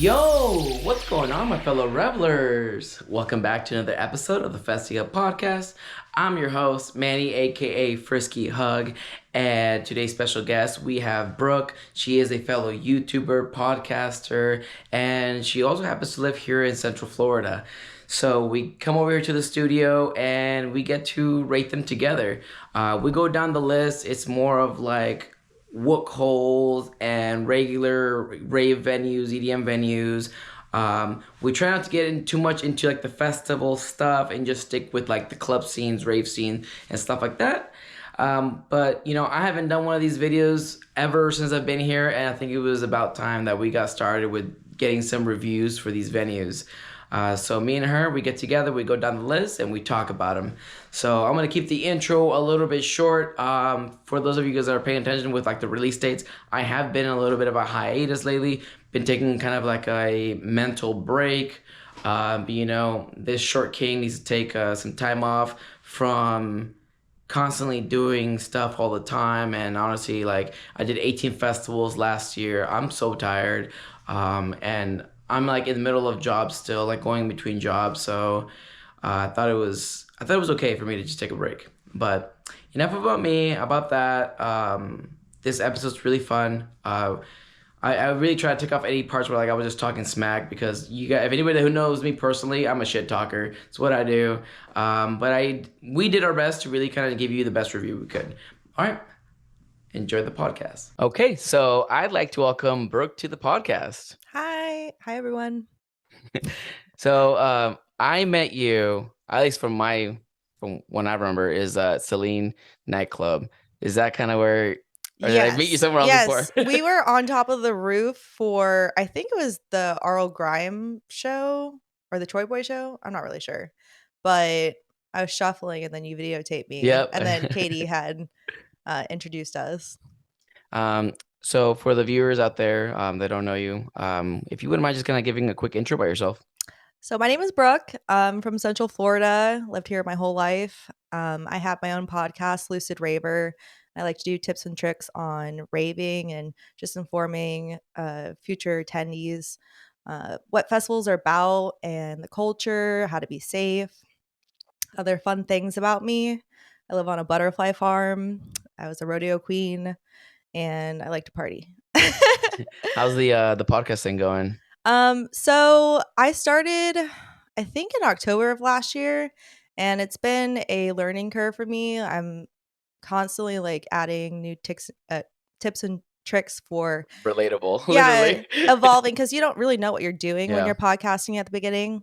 Yo, what's going on, my fellow revelers? Welcome back to another episode of the Festy Hub Podcast. I'm your host, Manny, aka Frisky Hug, and today's special guest we have Brooke. She is a fellow YouTuber, podcaster, and she also happens to live here in Central Florida. So we come over here to the studio and we get to rate them together. We go down the list. It's more of like wook holes and regular rave venues, EDM venues. We try not to get in too much into like the festival stuff and just stick with like the club scenes, rave scene, and stuff like that. But you know, I haven't done one of these videos ever since I've been here, and I think it was about time that we got started with getting some reviews for these venues. So me and her, we get together, we go down the list, and we talk about them. So I'm gonna keep the intro a little bit short. For those of you guys that are paying attention with like the release dates, I have been in a little bit of a hiatus lately. Been taking kind of like a mental break. You know, this short king needs to take some time off from constantly doing stuff all the time. And honestly, like I did 18 festivals last year. I'm so tired. And I'm like in the middle of jobs still, like going between jobs. So I thought it was okay for me to just take a break. But enough about me, about that. This episode's really fun. I really try to take off any parts where like I was just talking smack, because you guys, if anybody who knows me personally, I'm a shit talker. It's what I do. But we did our best to really kind of give you the best review we could. All right. Enjoy the podcast. Okay, so I'd like to welcome Brooke to the podcast. Hi everyone. So I met you, at least from when I remember, is Celine nightclub. Is that kind of where? Or did I meet you somewhere else before? We were on top of the roof for, I think it was the Arl Grime show or the Troy Boy show. I'm not really sure, but I was shuffling and then you videotaped me. Yep. And then Katie had introduced us. So for the viewers out there that don't know you, if you wouldn't mind just kind of giving a quick intro about yourself. So my name is Brooke. I'm from Central Florida, lived here my whole life. I have my own podcast, Lucid Raver. I like to do tips and tricks on raving and just informing future attendees what festivals are about and the culture, how to be safe. Other fun things about me: I live on a butterfly farm. I was a rodeo queen, and I like to party. How's the podcast thing going? So I started, I think, in October of last year, and it's been a learning curve for me. I'm constantly like adding new tips and tricks for Relatable, yeah, literally. evolving, because you don't really know what you're doing when Yeah. you're podcasting at the beginning.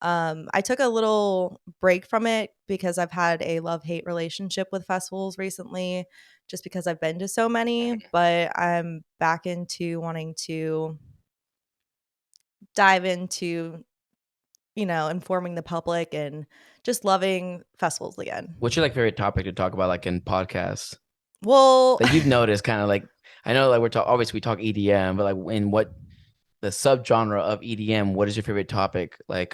I took a little break from it because I've had a love-hate relationship with festivals recently, just because I've been to so many, but I'm back into wanting to dive into, you know, informing the public and just loving festivals again. What's your like favorite topic to talk about, like in podcasts? Well, Like you've noticed, kind of like, I know like obviously we talk EDM, but like in what the subgenre of EDM, what is your favorite topic? Like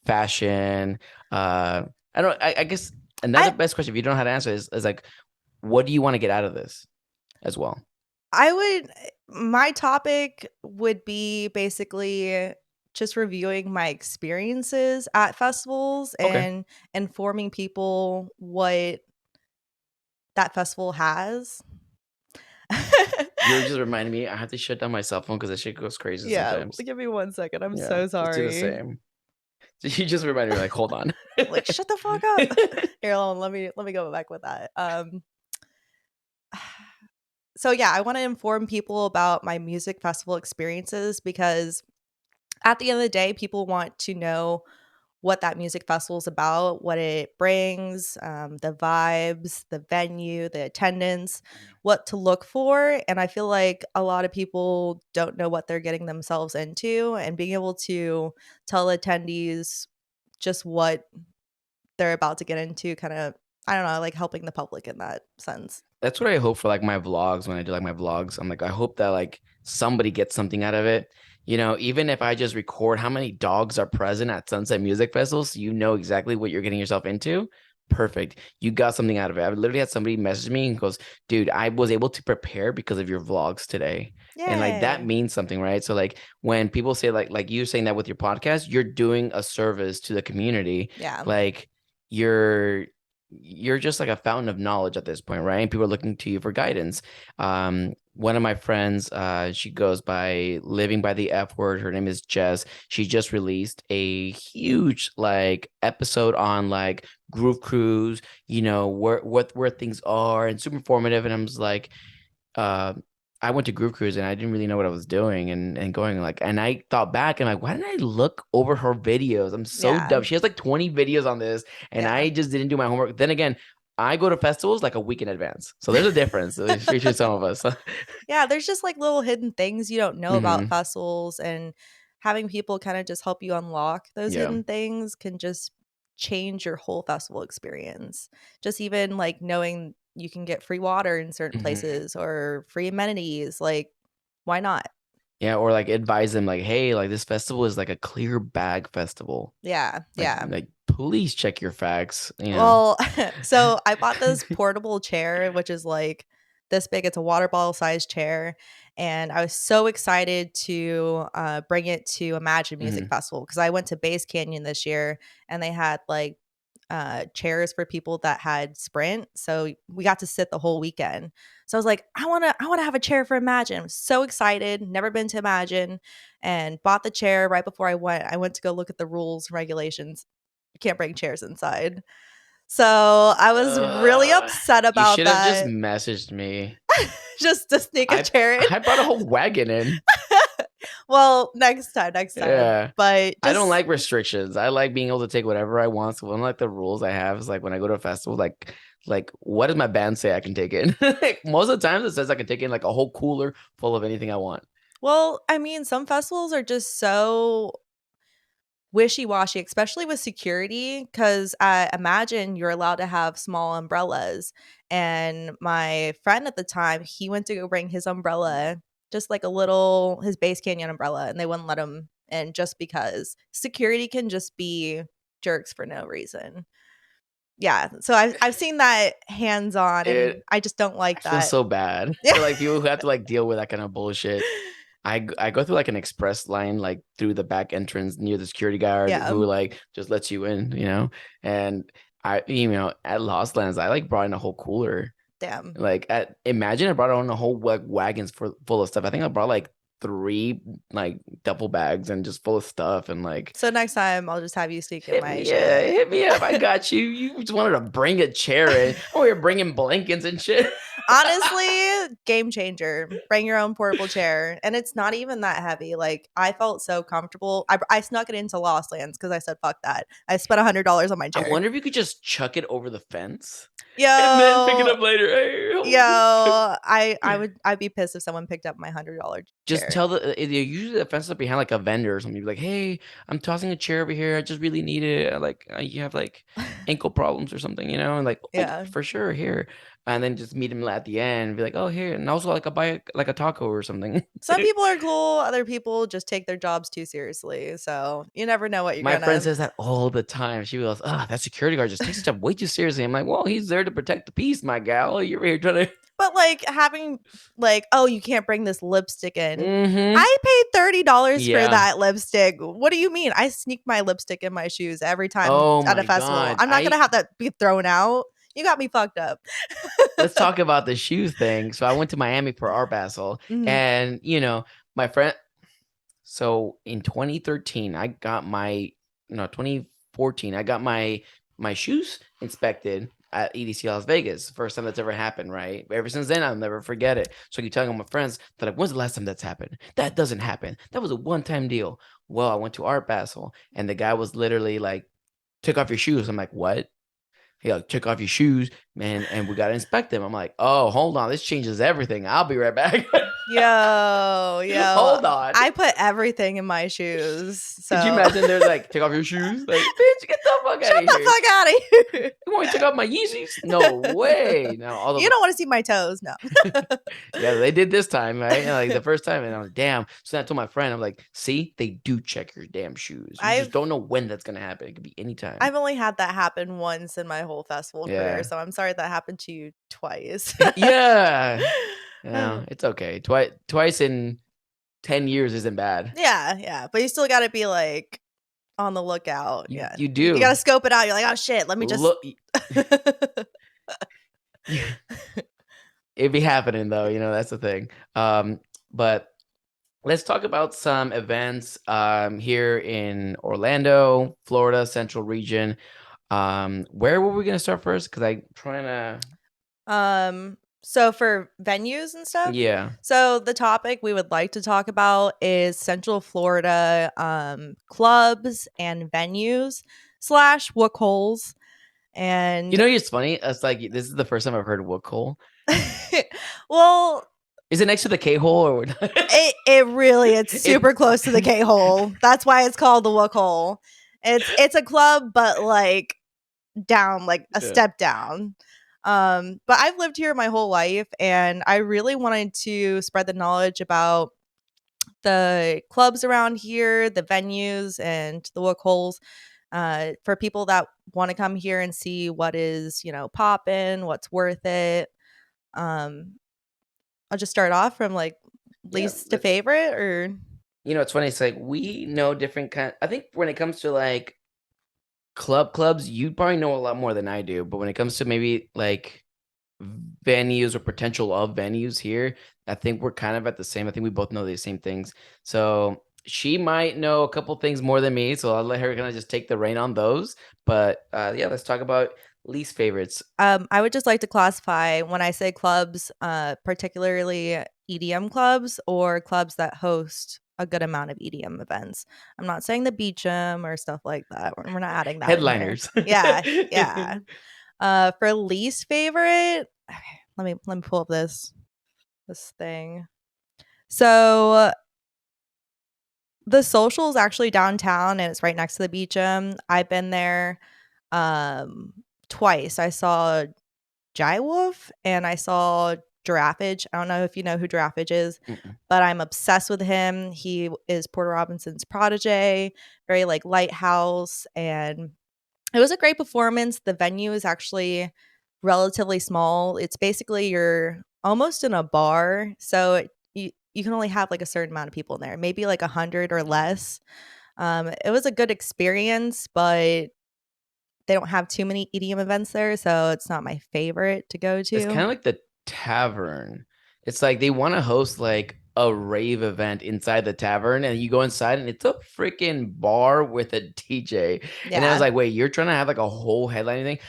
fashion. I guess another best question, if you don't know how to answer, is like, what do you want to get out of this as well? my topic would be basically just reviewing my experiences at festivals and informing people what that festival has. You're just reminding me, I have to shut down my cell phone because that shit goes crazy sometimes. Give me 1 second. I'm Yeah, so sorry. let's do the same. So you just reminded me, like, hold on. Like, shut the fuck up. Here, let me go back with that. So yeah, I want to inform people about my music festival experiences, because at the end of the day, people want to know what that music festival is about, what it brings, the vibes, the venue, the attendance, what to look for. And I feel like a lot of people don't know what they're getting themselves into, and being able to tell attendees just what they're about to get into, kind of, I don't know, like helping the public in that sense. That's what I hope for like my vlogs. When I do like my vlogs, I'm like, I hope that like somebody gets something out of it. You know, even if I just record how many dogs are present at Sunset Music Festivals, so you know exactly what you're getting yourself into. perfect. You got something out of it. I literally had somebody message me and goes, dude, I was able to prepare because of your vlogs today. And like that Yay. means something, right? So like when people say like you saying that with your podcast, you're doing a service to the community. Yeah. Like you're just like a fountain of knowledge at this point, right? And people are looking to you for guidance. One of my friends, she goes by living by the F word. Her name is Jess. She just released a huge like episode on like Groove Cruise, you know, where things are and super informative. And I'm just like, uh, I went to Groove Cruise and I didn't really know what I was doing and going like, and I thought back and like, why didn't I look over her videos? I'm so Yeah. dumb. She has like 20 videos on this and Yeah. I just didn't do my homework. Then again, I go to festivals like a week in advance. So there's a difference between some of us. Yeah, there's just like little hidden things you don't know about Hmm. festivals, and having people kind of just help you unlock those Yeah. hidden things can just change your whole festival experience. Just even like knowing you can get free water in certain Hmm. places or free amenities, like why not? Yeah. Or like advise them like, hey, like this festival is like a clear bag festival. Yeah, yeah. Like please check your facts, you know. Well, so I bought this portable chair, which is like this big. It's a water bottle sized chair. And I was so excited to bring it to Imagine Music Hmm. Festival because I went to Base Canyon this year and they had like chairs for people that had Sprint. So we got to sit the whole weekend. So I was like, I want to have a chair for Imagine. I'm so excited. Never been to Imagine, and bought the chair right before I went. I went to go look at the rules and regulations. You can't bring chairs inside. So I was really upset You about should have just that. messaged me. Just to sneak a I chair in. I brought a whole wagon in. Well, next time. Yeah. But I don't just like restrictions. I like being able to take whatever I want. So one of like the rules I have is like when I go to a festival, like what does my band say I can take in? Like, most of the times it says I can take in like a whole cooler full of anything I want. well, I mean, some festivals are just so wishy-washy, especially with security, because I imagine you're allowed to have small umbrellas. And my friend at the time, he went to go bring his umbrella, just like his Base Canyon umbrella, and they wouldn't let him in just because security can just be jerks for no reason. Yeah, so I've seen that hands-on, It and I just don't I like feel that. so bad Yeah. for like people who have to like deal with that kind of bullshit. I go through like an express line like through the back entrance near the security guard Yeah, who like just lets you in, you know. And I, you know, at Lost Lands, I like brought in a whole cooler. damn. Like imagine I brought on a whole like wagons full of stuff. I think I brought like three like duffel bags and just full of stuff and like So next time, I'll just have you sneak in hit my me, yeah, shit. hit me up. I got you. You just wanted to bring a chair in. Oh, you're bringing blankets and shit. Honestly, game changer. Bring your own portable chair, and it's not even that heavy. Like I felt so comfortable. I snuck it into Lost Lands because I said fuck that. I spent $100 on my I chair. wonder if you could just chuck it over the fence and then pick it Yo, up later. Hey, yo, hold it. I'd be pissed if someone picked up my $100 Just chair. tell usually the fence is behind like a vendor or something. You're like, hey, I'm tossing a chair over here. I just really need it. Like you have like ankle problems or something, you know? And like, oh, Yeah. for sure, here. And then just meet him at the end and be like, oh, here. And also like like a taco or something. Some people are cool. Other people just take their jobs too seriously. So you never know what you're My friend gonna. says that all the time. She goes, that security guard just takes his job way too seriously. I'm like, well, he's there to protect the peace, my gal. You're here trying to. But like having like, oh, you can't bring this lipstick in. Mm-hmm. I paid $30 for Yeah. that lipstick. What do you mean? I sneak my lipstick in my shoes every time Oh at a my festival. God. I'm not gonna have that be thrown out. You got me fucked up. Let's talk about the shoe thing. So I went to Miami for Art Basel, Mhm. and you know, my friend. So in 2013, I got my no 2014, I got my shoes inspected at EDC Las Vegas. First time that's ever happened, right? Ever since then, I'll never forget it. So I keep telling all my friends that like, when's the last time that's happened? That doesn't happen. That was a one-time deal. Well, I went to Art Basel, and the guy was literally like, "Take off your shoes." I'm like, "What?" He like, "Take off your shoes, man," and we got to inspect them. I'm like, "Oh, hold on, this changes everything. I'll be right back." Yo, yo, Hold hold on. I put everything in my shoes. So Could you imagine there's like, take off your shoes? Like, bitch, get the fuck out of here. Shut the fuck out of here. You want me to take off my Yeezys? No way. No, you don't want to see my toes. No. Yeah, they did this time, right? And like the first time, and I was damn. So I told my friend, I'm like, see, they do check your damn shoes. You just don't know when that's gonna happen. It could be anytime. I've only had that happen once in my whole festival career, so I'm sorry that happened to you twice. Yeah. It's okay. Twice in 10 years isn't bad. Yeah. But you still got to be like on the lookout. You do. You got to scope it out. You're like, oh shit, let me just look. It'd be happening though, that's the thing. But let's talk about some events here in Orlando, Florida, Central Region. Where were we gonna start first? Because I'm trying to. So for venues and stuff. Yeah. So the topic we would like to talk about is Central Florida clubs and venues / wook holes. And it's funny. It's like this is the first time I've heard wook hole. Well, is it next to the K-hole or it's super close to the K-hole. That's why it's called the wook hole. It's a club, but like down, like a step down. But I've lived here my whole life, and I really wanted to spread the knowledge about the clubs around here, the venues, and the wook holes for people that want to come here and see what is, poppin', what's worth it. I'll just start off from like least to favorite, or it's funny. It's like we know different kind. I think when it comes to like clubs, you probably know a lot more than I do. But when it comes to maybe like venues or potential of venues here, I think we're kind of at the same. I think we both know the same things. So she might know a couple things more than me. So I'll let her kind of just take the reign on those. But let's talk about least favorites. I would just like to classify when I say clubs, particularly EDM clubs or clubs that host a good amount of EDM events. I'm not saying the Beachum or stuff like that. We're not adding that. Headliners. Yeah. For least favorite, let me pull up this thing. So the Social is actually downtown, and it's right next to the Beachum. I've been there twice. I saw Jai Wolf and I saw Giraffage. I don't know if you know who Giraffage is, but I'm obsessed with him. He is Porter Robinson's protege, very like lighthouse, and it was a great performance. The venue is actually relatively small. It's basically you're almost in a bar, so you can only have like a certain amount of people in there, maybe like 100 or less. It was a good experience, but they don't have too many EDM events there, so it's not my favorite to go to. It's kind of like the Tavern. It's like they want to host like a rave event inside the tavern, and you go inside and it's a freaking bar with a DJ. And I was like, wait, you're trying to have like a whole headlining thing?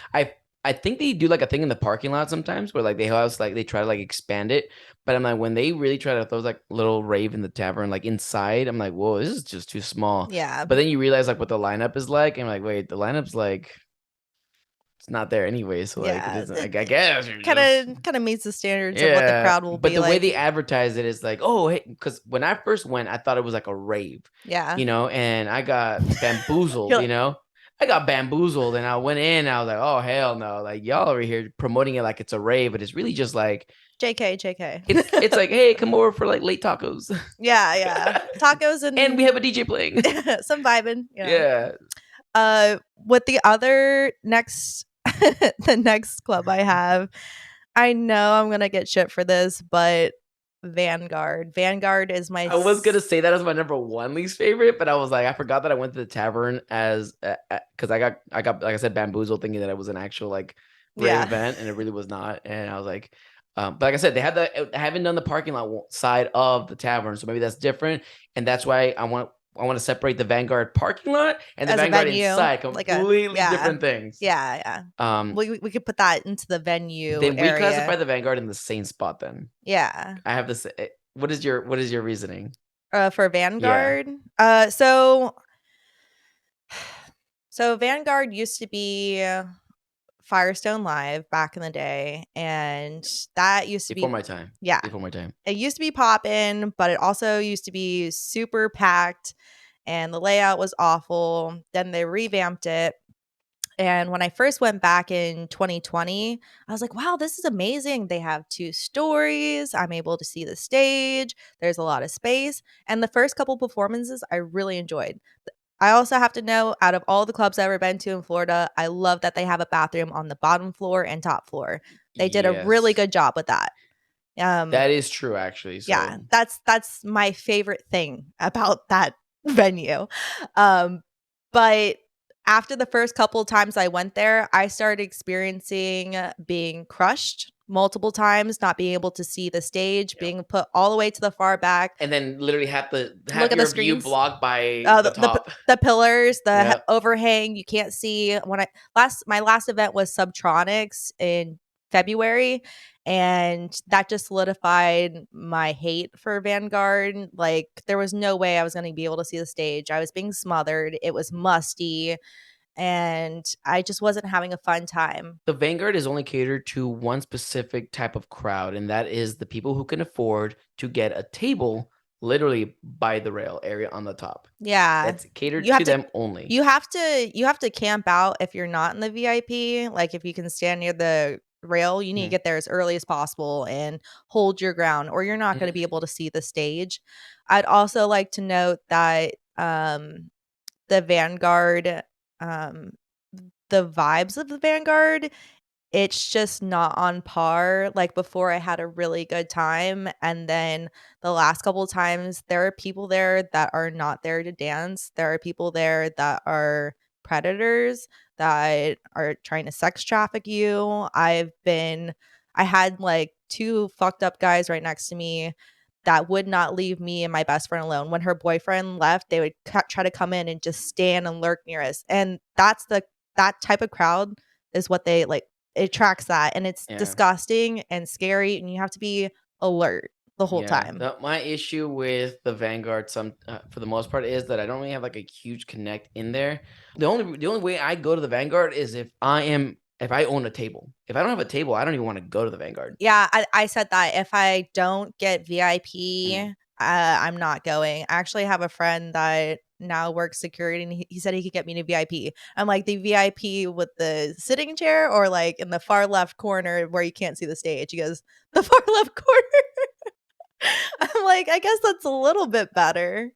I think they do like a thing in the parking lot sometimes where like they house like they try to like expand it. But I'm like, when they really try to throw like little rave in the tavern, like inside, I'm like, whoa, this is just too small. Yeah. But then you realize like what the lineup is like, and I'm like, wait, the lineup's like it's not there anyway, so like it doesn't, I guess kind of meets the standards of what the crowd will be like. But the way they advertise it is like, oh, hey, because when I first went, I thought it was like a rave. Yeah. And I got bamboozled. I got bamboozled, and I went in. And I was like, oh hell no! Like y'all over here promoting it like it's a rave, but it's really just like JK. It's like, hey, come over for like late tacos. Yeah, tacos and we have a DJ playing. Some vibing. Yeah. With the other the next club I have, I know I'm gonna get shit for this, but Vanguard is my. I was gonna say that as my number one least favorite, but I was like, I forgot that I went to the tavern as because I got like I said bamboozled, thinking that it was an actual like rave event, and it really was not. And I was like, but like I said, I haven't done the parking lot side of the tavern, so maybe that's different, and that's why I want to separate the Vanguard parking lot and the Vanguard inside, completely different things. Yeah. We could put that into the venue. Then we classify the Vanguard in the same spot. Then I have this. What is your reasoning? For Vanguard? Yeah. So Vanguard used to be Firestone Live back in the day, and that used to Before be my time. yeah. Before my time. It used to be poppin', but it also used to be super packed, and the layout was awful. Then they revamped it. And when I first went back in 2020, I was like, wow, this is amazing. They have 2 stories. I'm able to see the stage. There's a lot of space. And the first couple performances I really enjoyed. I also have to know, out of all the clubs I've ever been to in Florida, I love that they have a bathroom on the bottom floor and top floor. They did a really Yes. good job with that. That is true, actually. Yeah, So that's my favorite thing about that venue. But after the first couple of times I went there, I started experiencing being crushed multiple times, not being able to see the stage, Yep. being put all the way to the far back. And then literally have Look at the your view screens. blocked by the The top. the pillars, the Yep. overhang, you can't see. When my last event was Subtronics in February, and that just solidified my hate for Vanguard. Like, there was no way I was going to be able to see the stage. I was being smothered. It was musty, and I just wasn't having a fun time. The Vanguard is only catered to one specific type of crowd, and that is the people who can afford to get a table literally by the rail area on the top. Yeah. That's catered You have to to them only. You have to camp out if you're not in the VIP. Like, if you can stand near the rail, you need to Mhm. get there as early as possible and hold your ground, or you're not going to be Mhm. able to see the stage. I'd also like to note that the Vanguard, um, the vibes of the Vanguard, it's just not on par. Like, before, I had a really good time, and then the last couple of times, there are people there that are not there to dance. There are people there that are predators, that are trying to sex traffic you. I had, like, 2 fucked up guys right next to me that would not leave me and my best friend alone. When her boyfriend left, they would try to come in and just stand and lurk near us, and that type of crowd is what they like. It attracts that, and it's Yeah. disgusting and scary, and you have to be alert the whole Yeah. time. My issue with the Vanguard, for the most part, is that I don't really have like a huge connect in there. The only way I go to the Vanguard is if I own a table. If I don't have a table, I don't even want to go to the Vanguard. Yeah, I said that if I don't get VIP, Mhm. I'm not going. I actually have a friend that now works security, and he said he could get me to VIP. I'm like, the VIP with the sitting chair, or like in the far left corner where you can't see the stage? He goes, the far left corner. I'm like, I guess that's a little bit better.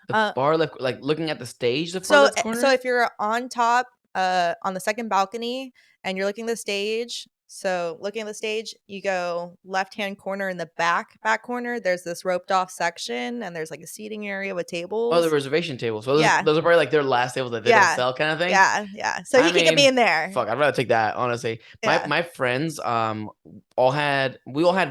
The Uh, far left, like looking at the stage, the far So left so corner. if you're on top, on the second balcony, and you're looking at the stage, so looking at the stage, you go left-hand corner in the back corner, there's this roped off section, and there's like a seating area with Oh, the tables. reservation table. So Yeah. those are probably like their last tables that they don't Yeah. sell, kind of thing. Yeah. So I he could get me mean, in there. fuck, I'd rather take that, honestly. Yeah. My friends all had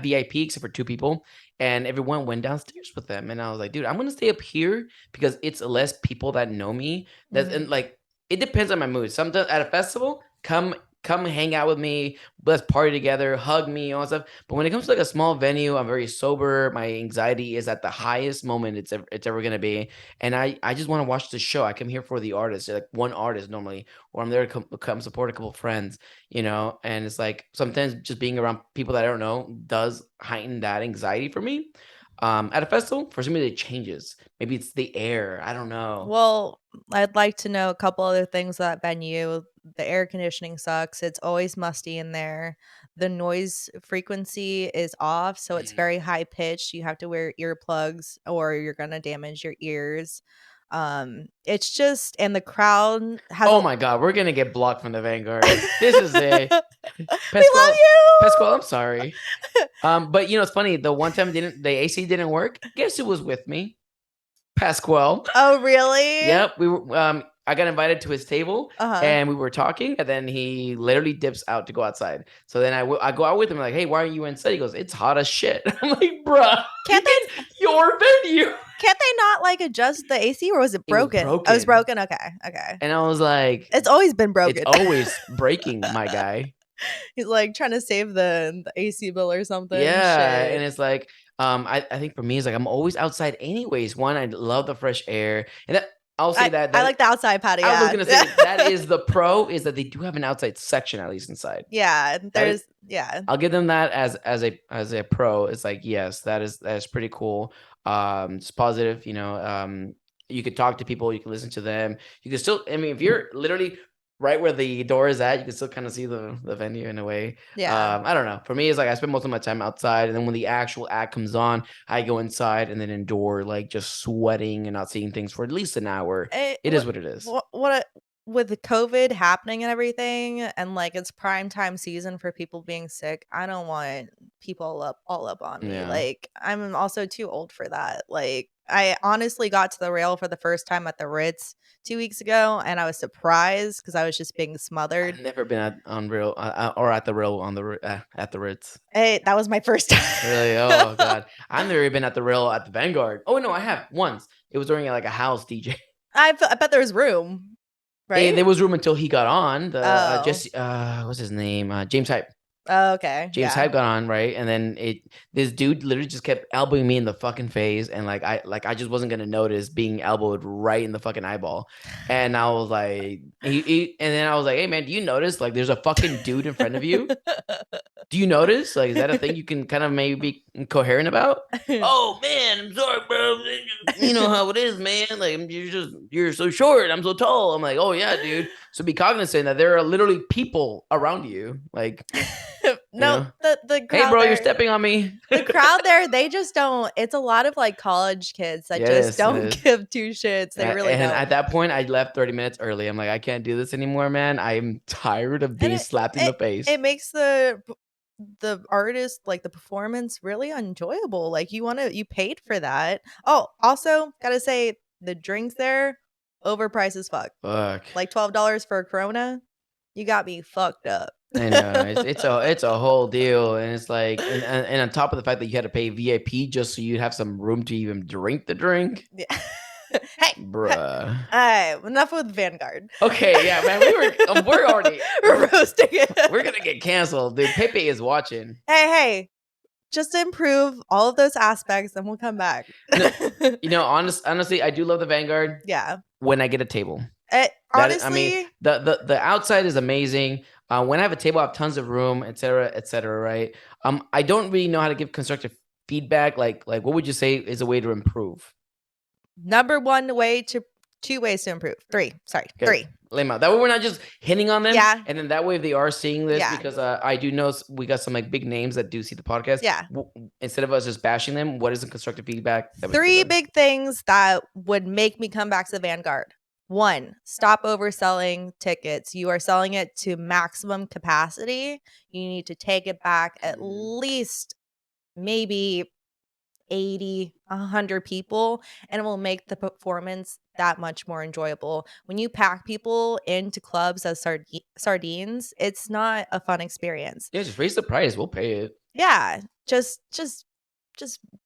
VIP except for 2 people, and everyone went downstairs with them. And I was like, dude, I'm gonna stay up here because it's less people that know me. That's Mhm. and like it depends on my mood. Sometimes at a festival, come hang out with me, let's party together, hug me, all that stuff. But when it comes to like a small venue, I'm very sober. My anxiety is at the highest moment it's ever gonna be. And I just want to watch the show. I come here for the artist, like one artist normally, or I'm there to come support a couple of friends, and it's like sometimes just being around people that I don't know does heighten that anxiety for me. At a festival, for some reason it changes. Maybe it's the air. I don't know. Well, I'd like to know a couple other things about that venue. The air conditioning sucks. It's always musty in there. The noise frequency is off, so it's Mhm. very high pitched. You have to wear earplugs or you're gonna damage your ears. It's just, and the crowd has Oh a my God, we're gonna get blocked from the Vanguard. This is it. We love Pasquale, you. I'm sorry. But it's funny. The one time the AC didn't work. Guess who was with me? Pasquale. Oh, really? Yep, we were. I got invited to his table, Uh-huh. and we were talking, and then he literally dips out to go outside. So then I go out with him, like, hey, why aren't you inside? He goes, it's hot as shit. I'm like, bruh, Can't they it's your venue. can't they not like adjust the AC, or was it It was broken? Oh, it was broken. broken. Okay. And I was like, It's always been it's broken. always breaking, my guy. He's like trying to save the AC bill or something. Yeah, and Shit. it's like, I think for me, it's like I'm always outside anyways. One, I love the fresh air, and I'll say that I like the outside patio. I was Yeah. gonna say that is the pro, is that they do have an outside section at least inside. Yeah, That yeah. I'll give them that as a pro. It's like, yes, that is pretty cool. It's positive, you could talk to people, you can listen to them. You can still, I mean, if you're literally right where the door is at, you can still kind of see the venue in a way. Yeah. I don't know. For me, it's like I spend most of my time outside, and then when the actual act comes on, I go inside and then indoor, like just sweating and not seeing things for at least an hour. It is what it is. With the COVID happening and everything, and like it's prime time season for people being sick, I don't want people all up on me. Yeah. Like, I'm also too old for that. Like, I honestly got to the rail for the first time at the Ritz 2 weeks ago, and I was surprised because I was just being smothered. I've never been on rail or at the rail at the Ritz. Hey, that was my first time. Really? Oh god, I've never been at the rail at the Vanguard. Oh no, I have once. It was during like a house DJ. I bet there was room. Right? There was room until he got on. The Oh. what's his name? James Hype. Oh, okay. James Yeah. Hype got on, right? And then this dude literally just kept elbowing me in the fucking face, and I just wasn't gonna notice being elbowed right in the fucking eyeball. And I was like, and then I was like, hey man, do you notice like there's a fucking dude in front of you? Do you notice? Like, is that a thing you can kind of maybe be coherent about? Oh man, I'm sorry, bro. You know how it is, man. Like, you're so short. I'm so tall. I'm like, oh yeah, dude. So be cognizant that there are literally people around you. Like, No, the crowd hey, bro, there, you're stepping on me. the crowd there, they just don't. It's a lot of like college kids that just don't give two shits. They really and don't. at that point, I left 30 minutes early. I'm like, I can't do this anymore, man. I'm tired of being slapped in the face. It makes the artist, like the performance, really enjoyable. Like, you paid for that. Oh, also gotta say the drinks there overpriced as fuck. Like $12 for a Corona. You got me fucked up. I know it's a whole deal, and it's like, and on top of the fact that you had to pay VIP just so you'd have some room to even drink the drink. Yeah. Hey, bruh. All right, enough with Vanguard. Okay, yeah, man, we're already we're roasting it. We're gonna get canceled, dude. Pepe is watching. Hey, just improve all of those aspects, and we'll come back. No, honestly, I do love the Vanguard. Yeah. When I get a table. Honestly, I mean, the outside is amazing. When I have a table, I have tons of room, et cetera, right? I don't really know how to give constructive feedback. Like, what would you say is a way to improve? Number one way to 2 ways to improve. 3. Sorry, okay. 3. Lay them out. That way we're not just hitting on them. Yeah. And then that way if they are seeing this, because I do know we got some like big names that do see the podcast. Yeah. Instead of us just bashing them, what is the constructive feedback? 3 big things that would make me come back to the Vanguard. 1, stop overselling tickets. You are selling it to maximum capacity. You need to take it back at least maybe 80, 100 people, and it will make the performance that much more enjoyable. When you pack people into clubs as sardines, it's not a fun experience. Yeah, just raise the price. We'll pay it. Yeah, just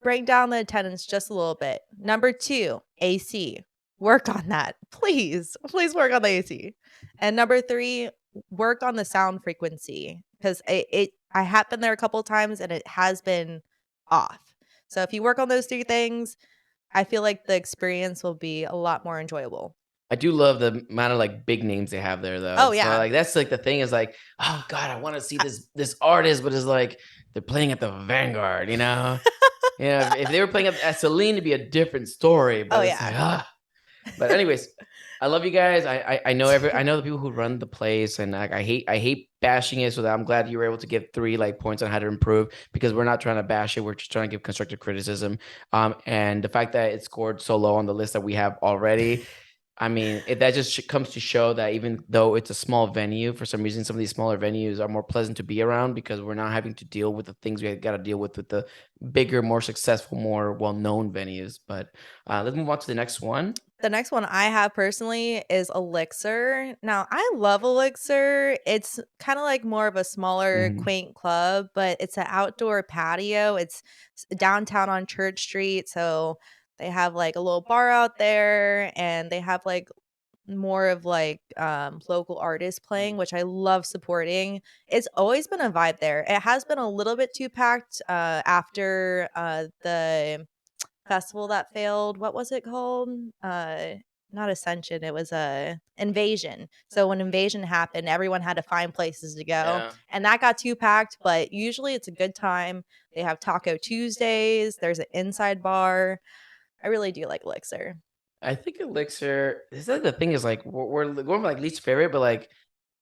bring down the attendance just a little bit. Number 2, AC. Work on that. Please work on the AC. And number 3, work on the sound frequency, because I have been there a couple of times and it has been off. So if you work on those 3 things, I feel like the experience will be a lot more enjoyable. I do love the amount of like big names they have there, though. Oh yeah, so, like that's like the thing is like, oh god, I want to see this artist, but it's like they're playing at the Vanguard, you know. If they were playing at Celine, it'd be a different story. But it's like, But anyways, I love you guys. I know I know the people who run the place, and like I hate bashing it. So that I'm glad you were able to give 3 like points on how to improve, because we're not trying to bash it. We're just trying to give constructive criticism. And the fact that it scored so low on the list that we have already, I mean, that just comes to show that even though it's a small venue, for some reason, some of these smaller venues are more pleasant to be around, because we're not having to deal with the things we got to deal with the bigger, more successful, more well-known venues. But let's move on to the next one. The next one I have personally is Elixir. Now, I love Elixir. It's kind of like more of a smaller, quaint club, but it's an outdoor patio. It's downtown on Church Street. So they have like a little bar out there, and they have like more of like local artists playing, which I love supporting. It's always been a vibe there. It has been a little bit too packed after the festival that failed. What was it called? not Ascension, it was a Invasion. So when Invasion happened, everyone had to find places to go, Yeah. and that got too packed. But usually it's a good time. They have Taco Tuesdays. There's an inside bar. I really do like Elixir. I think Elixir. Is that the thing? Is like we're going for like least favorite, but like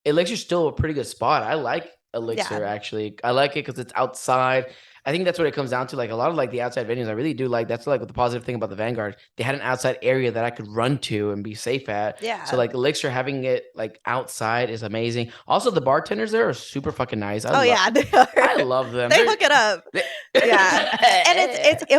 Elixir's still a pretty good spot. I like Yeah. Elixir actually. I like it because it's outside. I think that's what it comes down to. Like a lot of like the outside venues, I really do like. That's like the positive thing about the Vanguard. They had an outside area that I could run to and be safe at. So Yeah. like Elixir having it like outside is amazing. Also, the bartenders there are super fucking nice. Oh yeah, they are. I love them. They hook it up. They, Yeah. And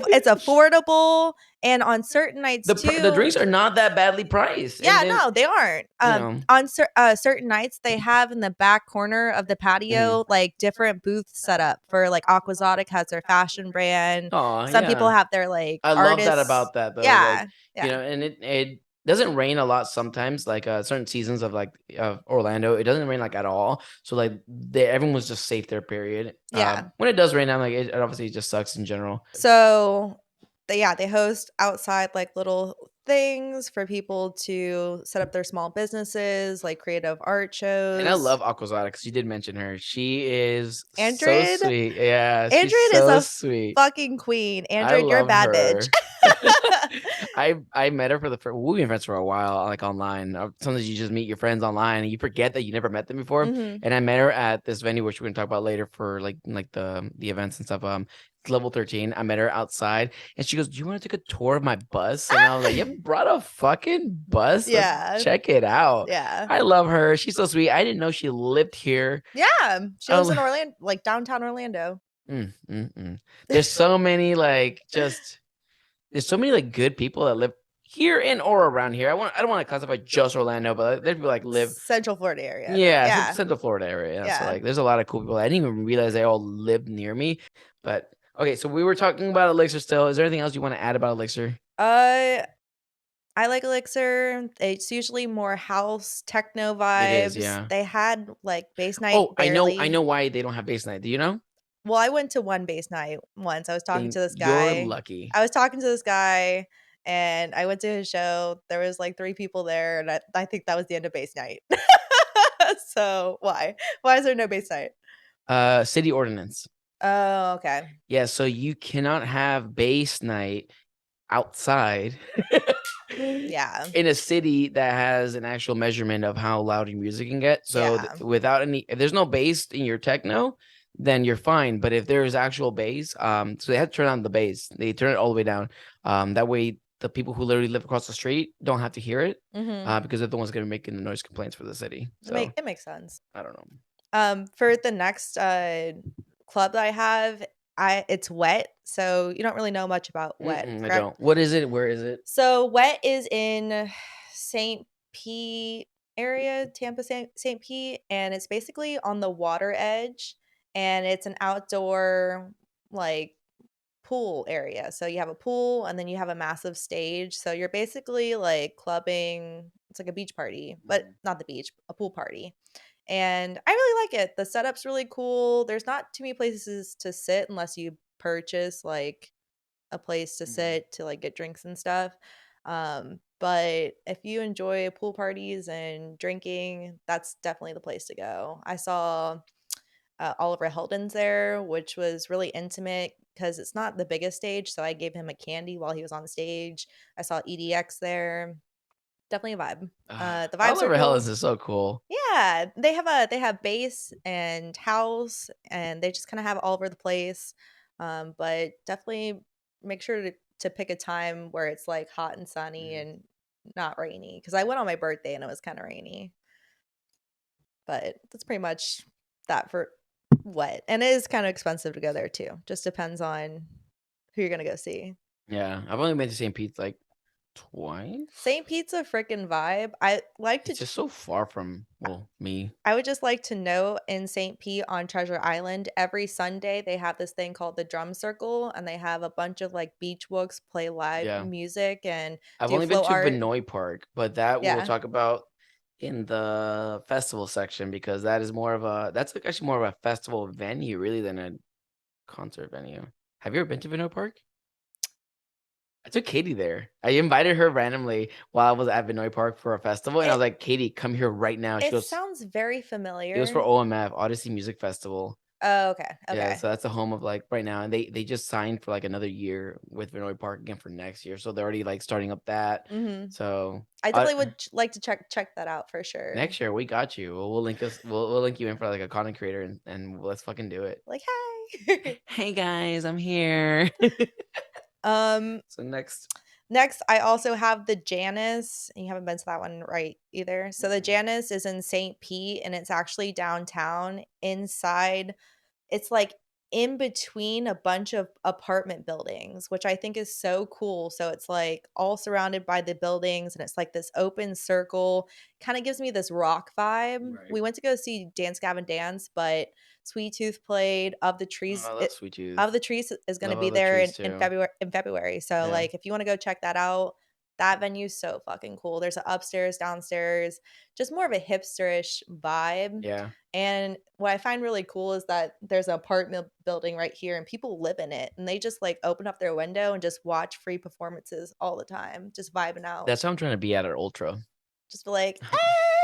it's affordable, and on certain nights the too. drinks are not that badly priced. Yeah, And then, no, they aren't. you know, On certain nights, they have in the back corner of the patio like different booths set up for like Aquazotic has their fashion brand. oh Some people yeah. have their like I love that artists. about that though. Like, Yeah, you yeah, know, and it doesn't rain a lot sometimes, like certain seasons of like of Orlando, it doesn't rain like at all. So like everyone was just safe there, period. yeah. When it does rain, I'm like it obviously just sucks in general. So they host outside like little things for people to set up their small businesses, like creative art shows. And I love Aquazada because you did mention her. She is so Andred. sweet. Yeah, she's Andred is so a sweet. fucking queen. I Andred, you're a love bad bitch. her. I met her for the first. We've been friends for a while, like online. Sometimes you just meet your friends online and you forget that you never met them before. Mhm. And I met her at this venue, which we're gonna talk about later for like the events and stuff. Level 13. I met her outside, and she goes, "Do you want to take a tour of my bus?" And I was like, "You brought a fucking bus? Let's Yeah. check it out." Yeah. I love her. She's so sweet. I didn't know she lived here. Yeah. She lives in Oh. Orlando, like downtown Orlando. There's so many like just. There's so many like good people that live here in or around here. I don't want to classify just Orlando, but there's people like live Central Florida area. yeah, Central Florida area. Yeah. So Yeah. like there's a lot of cool people. I didn't even realize they all live near me. But okay, so we were talking about Elixir still. Is there anything else you want to add about Elixir? I like Elixir. It's usually more house techno vibes. It is, yeah. They had like bass night. Oh, barely. I know why they don't have bass night. Do you know? Well, I went to one bass night once. I was talking Then to this you're guy. lucky. I was talking to this guy, and I went to his show. There was like 3 people there, and I think that was the end of bass night. So why? Why is there no bass night? City ordinance. Oh, okay. Yeah, so you cannot have bass night outside. Yeah. In a city that has an actual measurement of how loud your music can get. So Yeah. without any, if there's no bass in your techno, then you're fine. But if there's actual bass, so they have to turn on the bass. They turn it all the way down. That way the people who literally live across the street don't have to hear it because they're the ones going to be making the noise complaints for the city. So It makes sense. I don't know. For the next club that I have, it's Wet, so you don't really know much about Wet. I don't. What is it? Where is it? So Wet is in St. Pete area, Tampa St. Pete, and it's basically on the water edge, and it's an outdoor like pool area. So you have a pool and then you have a massive stage. So you're basically like clubbing. It's like a beach party, but not the beach, a pool party. And I really like it. The setup's really cool. There's not too many places to sit unless you purchase like a place to sit to like get drinks and stuff. But if you enjoy pool parties and drinking, that's definitely the place to go. I saw Oliver Heldens there, which was really intimate because it's not the biggest stage. So I gave him a candy while he was on stage. I saw EDX there. Definitely a vibe. The vibes Oliver are cool. Hellas is so cool. Yeah, they have bass and house, and they just kind of have all over the place. But definitely make sure to pick a time where it's like hot and sunny and not rainy. Because I went on my birthday and it was kind of rainy. But that's pretty much that for Wet, and it is kind of expensive to go there too. Just depends on who you're gonna go see. Yeah, I've only been to St. Pete's like twice. St. Pete's a freaking vibe. I like to. It's just so far from me. I would just like to know in St. Pete on Treasure Island, every Sunday they have this thing called the Drum Circle, and they have a bunch of like beach books play live music and I've do only been flow to art. Vinoy Park, but that we'll Yeah. talk about in the festival section because that is that's like actually more of a festival venue really than a concert venue. Have you ever been to Vinoy Park? I took Katie there. I invited her randomly while I was at Vinoy Park for a festival, and I It was like, "Katie, come here right now." She it goes, sounds very "It was for familiar. OMF, Odyssey Music Festival." Oh, okay, Yeah, okay. so that's the home of like right now, and they just signed for like another year with Vinoy Park again for next year, so they're already like starting up that. Mhm. So I definitely would like to check that out for sure. next year we got you. We'll link us. We'll link you in for like a content creator, and let's fucking do it. Like, "Hey." Hey guys, I'm here. Um, So next, Next, I also have the Janus, and you haven't been to that one, right, either. So the mm-mm. Janus is in St. Pete, and it's actually downtown inside. It's like in between a bunch of apartment buildings, which I think is so cool. So it's like all surrounded by the buildings and it's like this open circle. Kind of gives me this rock vibe. Right. We went to go see Dance Gavin Dance, but Sweet Tooth played. Oh, I love Sweet Of Tooth. the Trees is going to Love be all the there trees in too. February. So Yeah, like if you want to go check that out, that venue's so fucking cool. There's an upstairs, downstairs, just more of a hipsterish vibe. yeah. And what I find really cool is that there's an apartment building right here and people live in it and they just like open up their window and just watch free performances all the time, just vibing out. That's how I'm trying to be at Ultra. Just be like,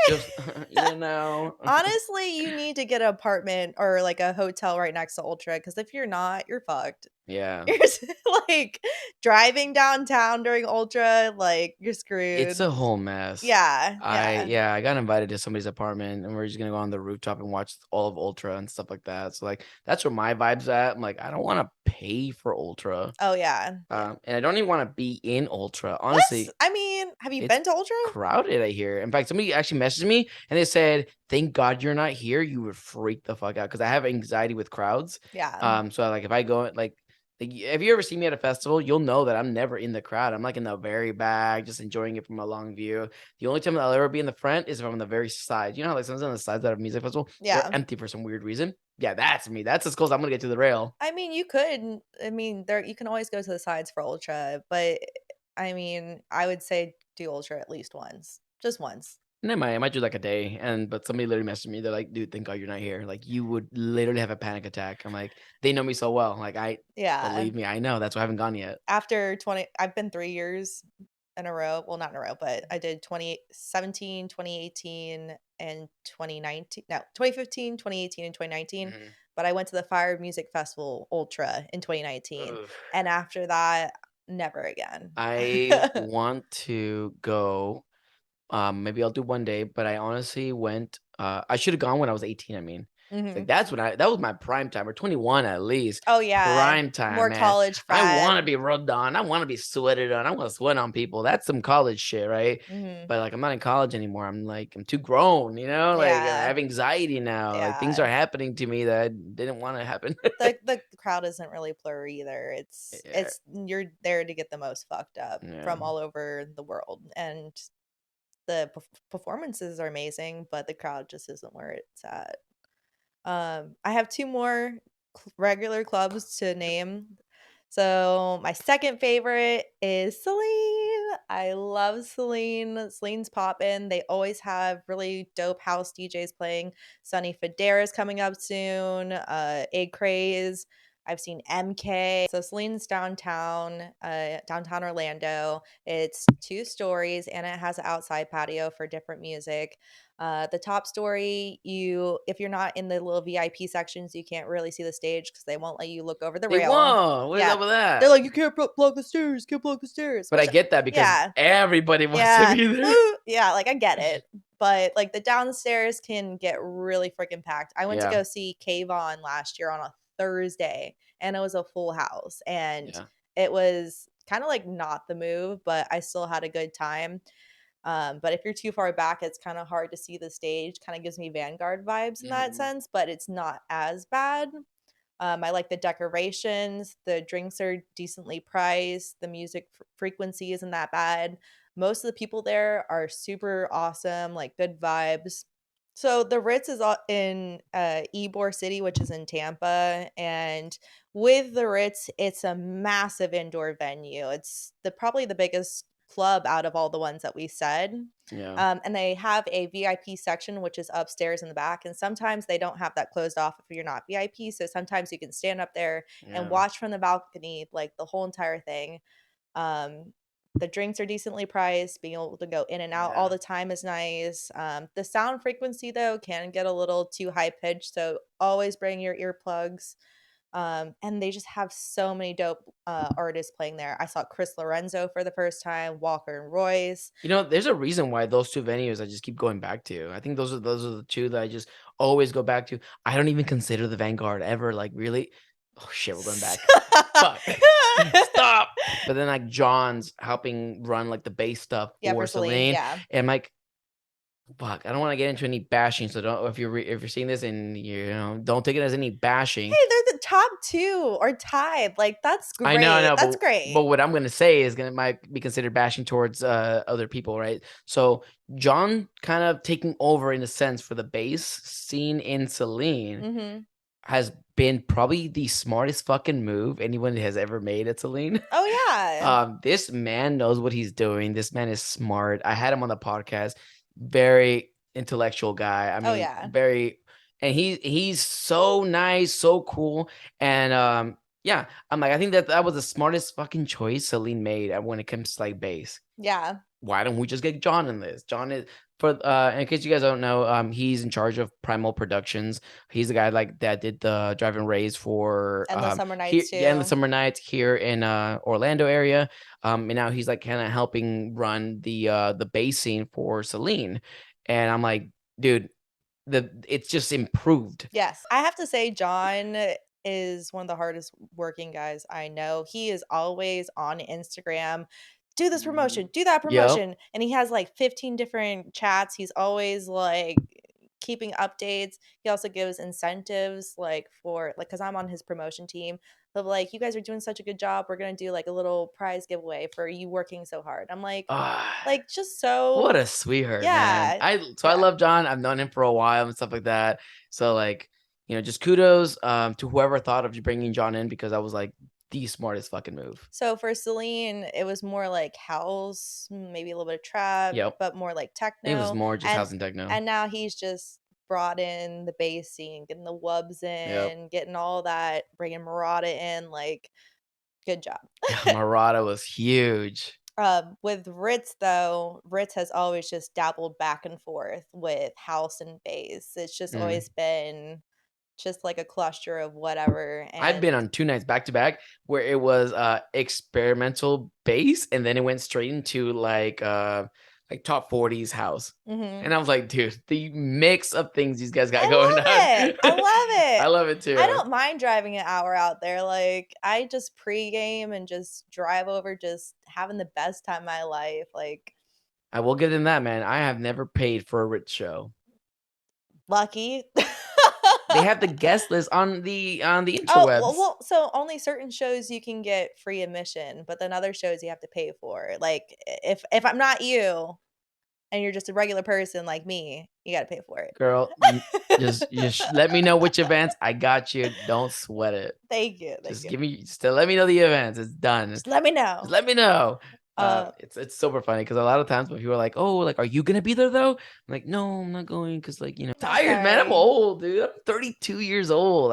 Just hey. you know. Honestly, you need to get an apartment or like a hotel right next to Ultra because if you're not, you're fucked. Yeah. You're just, like driving downtown during Ultra, like you're It's screwed. a whole mess. Yeah, yeah. I got invited to somebody's apartment and we're just gonna go on the rooftop and watch all of Ultra and stuff like that. So like that's where my vibe's at. I'm like, I don't want to pay for Ultra. Oh yeah, yeah. And I don't even want to be in Ultra. What? Honestly, I mean, have you it's been to Ultra? crowded, I hear. In fact, somebody actually messaged me and they said, "Thank God you're not here. You would freak the fuck out." Because I have anxiety with crowds. Yeah. So like if I go like if you ever see me at a festival, you'll know that I'm never in the crowd. I'm like in the very back, just enjoying it from a long view. The only time that I'll ever be in the front is if I'm on the very side. You know how like sometimes on the sides at a music festival, they're Yeah. empty for some weird reason. Yeah, that's me. That's as close I'm gonna get to the rail. I mean, you could. I mean, there you can always go to the sides for Ultra, but I mean, I would say do Ultra at least once. Just once. And I might do like a day, but somebody literally messaged me. They're like, "Dude, thank God you're not here. Like, you would literally have a panic attack." I'm like, they know me so well. Like, Yeah. believe me, I know. That's why I haven't gone yet. After 20 I've been 3 years in a row. Well, not in a row, but I did 2017, 2018, and 2019. No, 2015, 2018, and 2019. Mhm. But I went to the Fire Music Festival Ultra in 2019. Ugh. And after that, never again. I want to go. Maybe I'll do one day, but I honestly went. I should have gone when I was 18. I mean, it's like Mhm. that was my prime time, or 21 at least. Oh, yeah. Prime time, More man. college I frat. want to be rubbed on. I want to be sweated on. I want to sweat on people. That's some college shit, right? Mhm. But like, I'm not in college anymore. I'm too grown. You know, like I Yeah. have anxiety now. Like things Yeah. are happening to me that I didn't want to happen. The crowd isn't really blurry either. Yeah, It's you're there to get the most fucked up yeah. from all over the world, and the performances are amazing, but the crowd just isn't where it's at. I have 2 more regular clubs to name. So, my second favorite is Celine. I love Celine. Celine's poppin'. They always have really dope house DJs playing. Sunny Federa is coming up soon, A Craze. I've seen MK. So Celine's downtown Orlando. It's 2 stories and it has an outside patio for different music. The top story, if you're not in the little VIP sections, you can't really see the stage because they won't let you look over the They rail. won't. What is Yeah, up with they're that? like, you can't block the stairs, can't block the stairs. But I Which, get that because yeah, everybody wants to yeah, be there. woo, yeah, like I get it, but like the downstairs can get really freaking packed. I went to Yeah, go see Kayvon last year on a Thursday, and it was a full house, and yeah. it was kind of like not the move, but I still had a good time. But if you're too far back, it's kind of hard to see the stage. Kind of gives me Vanguard vibes in that Mhm. sense, but it's not as bad. I like the decorations. The drinks are decently priced. The music frequency isn't that bad. Most of the people there are super awesome, like good vibes. So the Ritz is in Ybor City, which is in Tampa, and with the Ritz, it's a massive indoor venue. It's probably the biggest club out of all the ones that we said. Yeah, And they have a VIP section, which is upstairs in the back. And sometimes they don't have that closed off if you're not VIP. So sometimes you can stand up there and yeah. watch from the balcony, like the whole entire thing. The drinks are decently priced. Being able to go in and out all the time is nice. The sound frequency, though, can get a little too high pitched. So always bring your earplugs. And they just have so many dope artists playing there. I saw Chris Lorenzo for the first time, Walker and Royce. There's a reason why those two venues I just keep going back to. I think those are the two that I just always go back to. I don't even consider the Vanguard ever like really. Oh shit, we're going back. Fuck. Stop. But then like John's helping run like the bass stuff for Celine. Yeah. And I'm like, fuck, I don't want to get into any bashing. So don't if you're seeing this and don't take it as any bashing. Hey, they're the top 2 or tied. Like that's great. I know, That's great. But what I'm gonna say is might be considered bashing towards other people, right? So John kind of taking over in a sense for the bass scene in Celine has been probably the smartest fucking move anyone has ever made at Celine. Oh yeah. This man knows what he's doing. This man is smart. I had him on the podcast. Very intellectual guy. I mean, very, and he's so nice, so cool, and yeah, I'm like, I think that was the smartest fucking choice Celine made when it comes to like bass. Yeah. Why don't we just get John in this? John is in case you guys don't know, he's in charge of Primal Productions. He's the guy like that did the Drive and Raise for Endless Summer Nights too. Endless Summer Nights here in Orlando area. And now he's like kind of helping run the bass scene for Celine. And I'm like, dude, it's just improved. Yes. I have to say John is one of the hardest working guys I know. He is always on Instagram. Do this promotion, do that promotion. And he has like 15 different chats. He's always like keeping updates. He also gives incentives like for like, cause I'm on his promotion team. But like, you guys are doing such a good job. We're gonna do like a little prize giveaway for you working so hard. I'm like just so what a sweetheart, man. I love John. I've known him for a while and stuff like that. So like, just kudos to whoever thought of bringing John in, because I was like, the smartest fucking move. So for Celine, it was more like house, maybe a little bit of trap, but more like techno. It was more just house and techno. And now he's just brought in the bass scene, getting the wubs in, getting all that, bringing Murata in. Like, good job. Murata was huge. With Ritz, though, Ritz has always just dabbled back and forth with house and bass. It's just always been just like a cluster of whatever. And I've been on 2 nights back to back where it was experimental bass, and then it went straight into like top 40s house. And I was like, dude, the mix of things these guys got going on. I love it. I love it too. I don't mind driving an hour out there. Like, I just pregame and just drive over, just having the best time of my life. Like, I will give them that, man. I have never paid for a Ritz show. Lucky. They have the guest list on the interwebs. Well, so only certain shows you can get free admission, but then other shows you have to pay for. Like, if I'm not you and you're just a regular person like me, you got to pay for it. Girl, just let me know which events. I got you. Don't sweat it. Thank you. Just let me know the events. It's done. Just let me know. Just let me know. It's super funny because a lot of times when people are like, oh, like, are you gonna be there though? I'm like, no, I'm not going because like, tired, man. I'm old, dude. I'm 32 years old.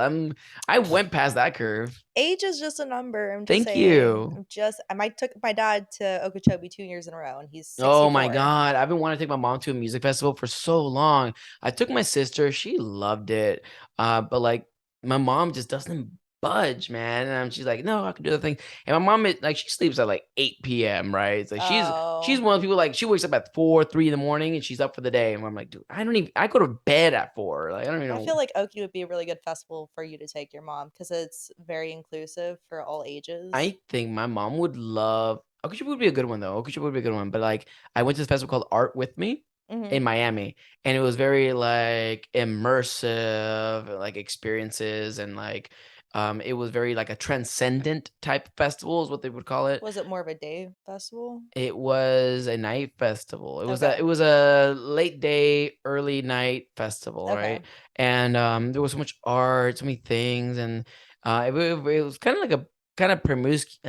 I went past that curve. Age is just a number. I'm just Thank saying. you. I took my dad to Okeechobee 2 years in a row, and he's 64. Oh my god, I've been wanting to take my mom to a music festival for so long. I took my sister. She loved it. But like my mom just doesn't budge, man. And she's like, no, I can do the thing. And my mom, she sleeps at like 8 p.m., right? It's like she's one of the people, like, she wakes up at 4, 3 in the morning and she's up for the day. And I'm like, dude, I go to bed at 4. Like, I don't even know. I feel like Okie would be a really good festival for you to take your mom because it's very inclusive for all ages. I think my mom would love, Okeechobee would be a good one though. Okeechobee would be a good one. But like, I went to this festival called Art With Me in Miami, and it was very like immersive, like experiences, and like, it was very like a transcendent type of festival is what they would call it. Was it more of a day festival? It was a night festival. It was a late day, early night festival, right? And there was so much art, so many things, and it was kind of like a kind of promiscuous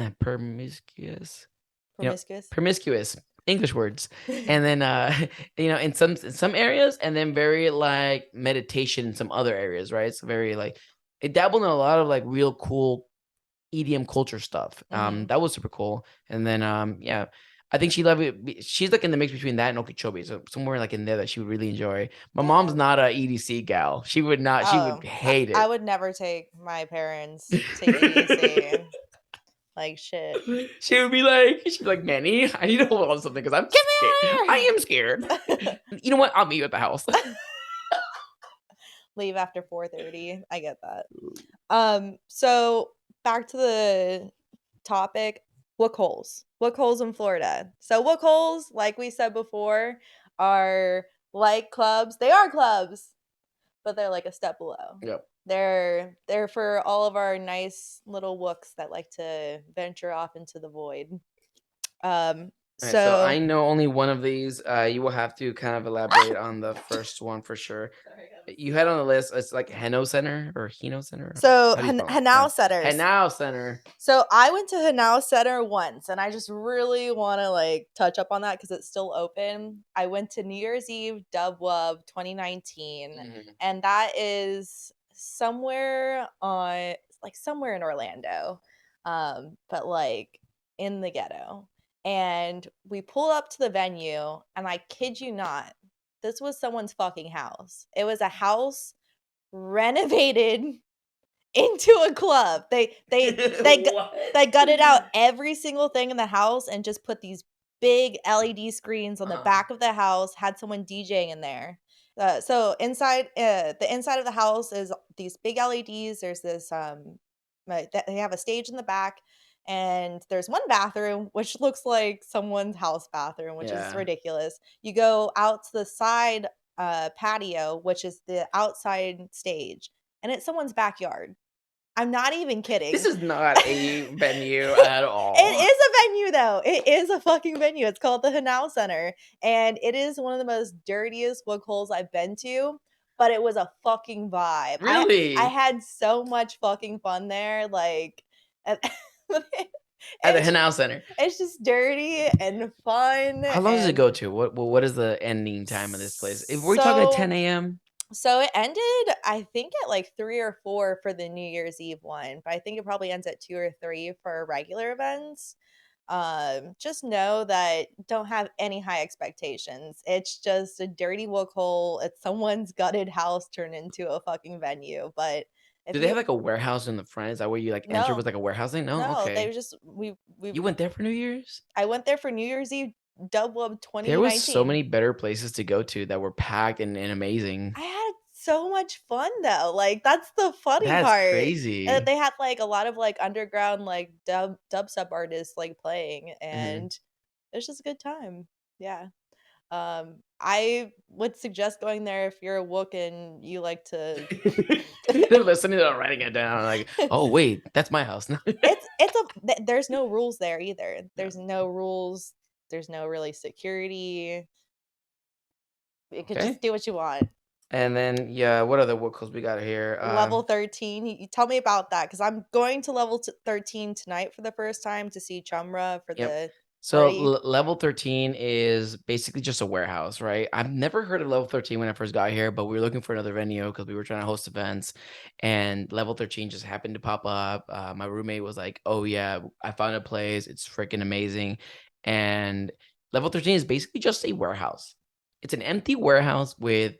English words. And then in some areas, and then very like meditation in some other areas, right? It's very like, it dabbled in a lot of like real cool EDM culture stuff. Mhm. That was super cool. And then yeah, I think she loved it. She's like in the mix between that and Okeechobee, so somewhere like in there that she would really enjoy. My mom's Yeah. not a EDC gal. She would not. She would Oh, hate I it. would never take my parents to EDC. Like, shit. She'd be like, Manny, I need to hold on to something because I'm Get scared. me out I of am scared. here! You know what? I'll meet you at the house. Leave after 4:30. I get that. So back to the topic, wook holes. Wook holes in Florida. So wook holes, like we said before, are like clubs. They are clubs, but they're like a step below. Yep. They're for all of our nice little wooks that like to venture off into the void. All right, so I So know only one of these. You will have to kind of elaborate on the first one for sure. You had on the list. It's like Heno Center or Hino Center. so How do you spell it? Hanau Setters. Hanau Center. So I went to Hanau Center once, and I just really want to like touch up on that because it's still open. I went to New Year's Eve Dub Wub 2019, and that is somewhere somewhere in Orlando, but like in the ghetto. And we pull up to the venue, and I kid you not, this was someone's fucking house. It was a house renovated into a club. They gutted out every single thing in the house and just put these big LED screens on the back of the house, had someone DJing in there. So inside the inside of the house is these big LEDs. There's this they have a stage in the back, and there's one bathroom which looks like someone's house bathroom, which is ridiculous. You go out to the side patio, which is the outside stage, and it's someone's backyard. I'm not even kidding. This is not a venue at all. It is a venue, though. It is a fucking venue. It's called the Hanau Center, and it is one of the most dirtiest wook holes I've been to, but it was a fucking vibe. Really? I had so much fucking fun there. Like, At the Hanau Center. It's just dirty and fun. How long does it go to? What is the ending time of this place? If we're talking at 10 a.m. So it ended, I think, at like 3 or 4 for the New Year's Eve one, but I think it probably ends at 2 or 3 for regular events. Just know that don't have any high expectations. It's just a dirty wook hole. It's someone's gutted house turned into a fucking venue. But do they have like a warehouse in the front? Is that where you like enter with like a warehousing? No, okay. They were just You went there for New Year's? I went there for New Year's Eve. Dub Wub 2019. There was so many better places to go to that were packed and amazing. I had so much fun though. Like that's the funny part. That's crazy. They had like a lot of like underground like dub sub artists like playing, and it was just a good time. Yeah. I would suggest going there if you're a wook and you like to. They're listening, they're writing it down. Like, oh wait, that's my house. There's no rules there either. There's no rules. There's no really security. You could just do what you want. And then, yeah, what other wook holes we got here? Level 13. You tell me about that, because I'm going to level 13 tonight for the first time to see Chumra for the. So level 13 is basically just a warehouse, right? I've never heard of level 13 when I first got here, but we were looking for another venue because we were trying to host events, and level 13 just happened to pop up. My roommate was like, oh yeah, I found a place. It's freaking amazing. And level 13 is basically just a warehouse. It's an empty warehouse with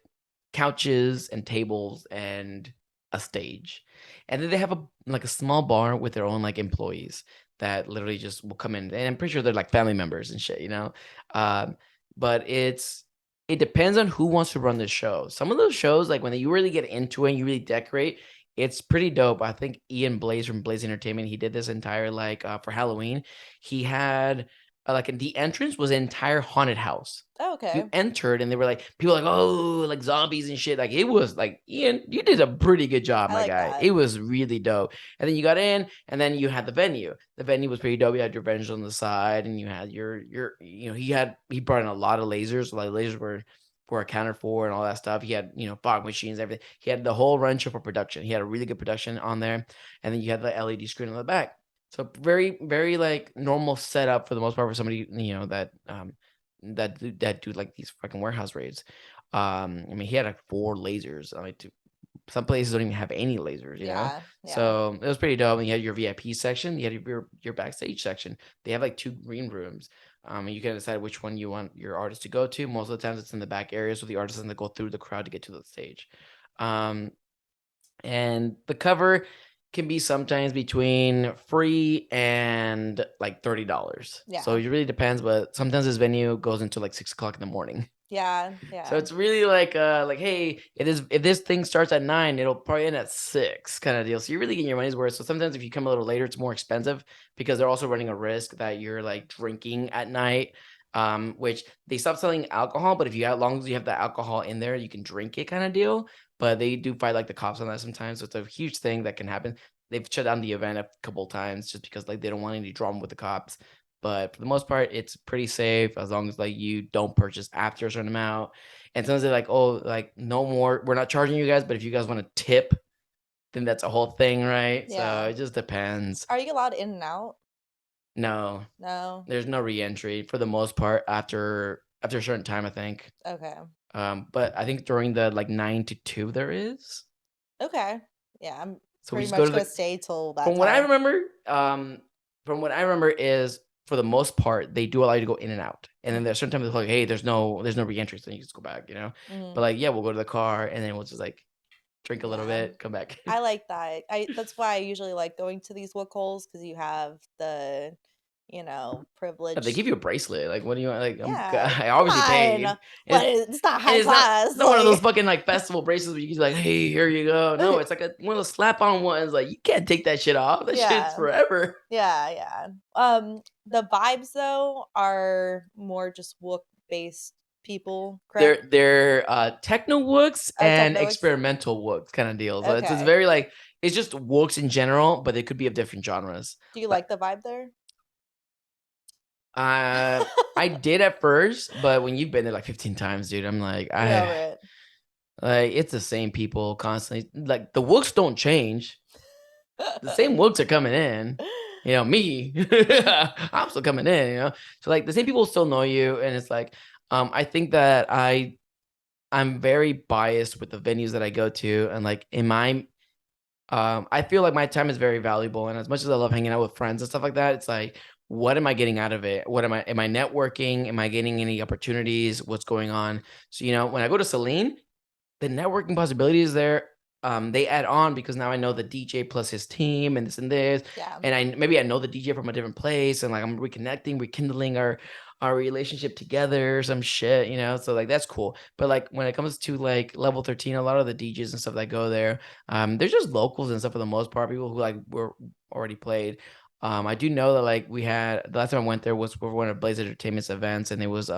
couches and tables and a stage. And then they have a small bar with their own like employees that literally just will come in, and I'm pretty sure they're like family members and shit, you know. But it depends on who wants to run the show. Some of those shows, like when you really get into it and you really decorate, it's pretty dope. I think Ian Blaze from Blaze Entertainment, he did this entire for Halloween. He had the entrance was an entire haunted house. Oh, okay. You entered and they were like, people were like, oh, like zombies and shit. Like it was like, Ian, you did a pretty good job, my guy. That. It was really dope. And then you got in, and then you had the venue. The venue was pretty dope. You had your bench on the side, and you had he brought in a lot of lasers. A lot of lasers were accounted for and all that stuff. He had, fog machines, everything. He had the whole run show for production. He had a really good production on there. And then you had the LED screen on the back. So very, very like normal setup for the most part for somebody, that do like these fucking warehouse raids. I mean, he had like 4 lasers, some places don't even have any lasers, you know? Yeah. So it was pretty dope. And you had your VIP section, you had your backstage section. They have like 2 green rooms. And you can decide which one you want your artist to go to. Most of the times it's in the back area, so the artist doesn't go through the crowd to get to the stage. And the cover can be sometimes between free and like $30. So Yeah. it really depends, but sometimes this venue goes into like 6 o'clock in the morning. Yeah. So Yeah. it's really like hey, if this thing starts at 9, it'll probably end at 6 kind of deal. So you're really getting your money's worth. So sometimes if you come a little later, it's more expensive because they're also running a risk that you're like drinking at night. Which they stop selling alcohol, but if you as long as you have the alcohol in there, you can drink it kind of deal. But they do fight like the cops on that sometimes. So it's a huge thing that can happen. They've shut down the event a couple times just because like they don't want any drama with the cops. But for the most part, it's pretty safe as long as like you don't purchase after a certain amount. And sometimes they're like, oh, like no more, we're not charging you guys, but if you guys want to tip, then that's a whole thing, right? So Yeah. it just depends. Are you allowed in and out? No, No. there's no re-entry for the most part after a certain time, I think. Okay. But I think during the like 9 to 2 there is. Okay. Yeah, I'm So we pretty just go much to gonna the stay till that from what I time. remember, from what I remember is for the most part, they do allow you to go in and out. And then there's sometimes it's like, hey, there's no re-entry, so you just go back, you know? But Mhm. like, yeah, we'll go to the car and then we'll just like drink a little Yeah. bit, come back. I like that. That's why I usually like going to these wook holes because you have the, Yeah, they privilege. give you a bracelet. Like, what do you want? Like, Yeah, I come obviously on. paid. What? And It's not and high it's not class. one of those Like, fucking like festival bracelets where you can like, hey, here you go. No, it's like one of those slap-on ones. Like, you can't take that shit off. That shit's yeah, forever. yeah. The vibes though are more just wook based people, correct? They're techno wooks and Techno wooks. experimental wooks kind of deal. So it's Okay. very like it's just wooks in general, but they could be of different genres. Do you Like like the vibe there? I did at first, but when you've been there like 15 times, dude, I'm like You're over it. like it's the same people constantly. Like the wooks don't change. The same wooks are coming in. You know, me. I'm still coming in, you know. So like the same people still know you, and it's like I think that I'm very biased with the venues that I go to, and like in my I feel like my time is very valuable, and as much as I love hanging out with friends and stuff like that, it's like, what am I getting out of it? What am I networking? Am I getting any opportunities? What's going on? So, you know, when I go to Celine, the networking possibilities there, they add on because now I know the DJ plus his team and this and this, Yeah. and I know the DJ from a different place, and like I'm reconnecting, rekindling our relationship together, some shit, you know. So like that's cool. But like when it comes to like level 13, a lot of the DJs and stuff that go there, they're just locals and stuff for the most part, people who like were already played. I do know that like we had the last time I went there was for one of Blaze Entertainment's events, and it was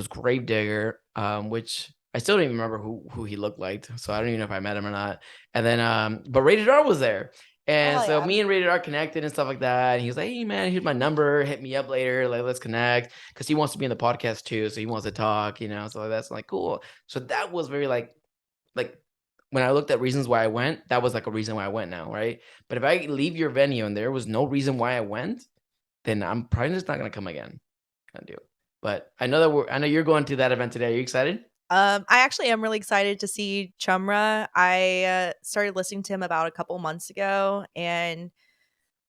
Gravedigger, which I still don't even remember who he looked like, so I don't even know if I met him or not. And then, but Rated R was there, Oh and hell so yeah. me and Rated R connected and stuff like that. And he was like, "Hey man, here's my number. Hit me up later. Like let's connect." Because he wants to be in the podcast too, so he wants to talk, you know. So that's like cool. So that was very like when I looked at reasons why I went, that was like a reason why I went now, right? But if I leave your venue and there was no reason why I went, then I'm probably just not gonna come again. Kind of deal. But I know you're going to that event today. Are you excited? I actually am really excited to see Chumra. I started listening to him about a couple months ago, and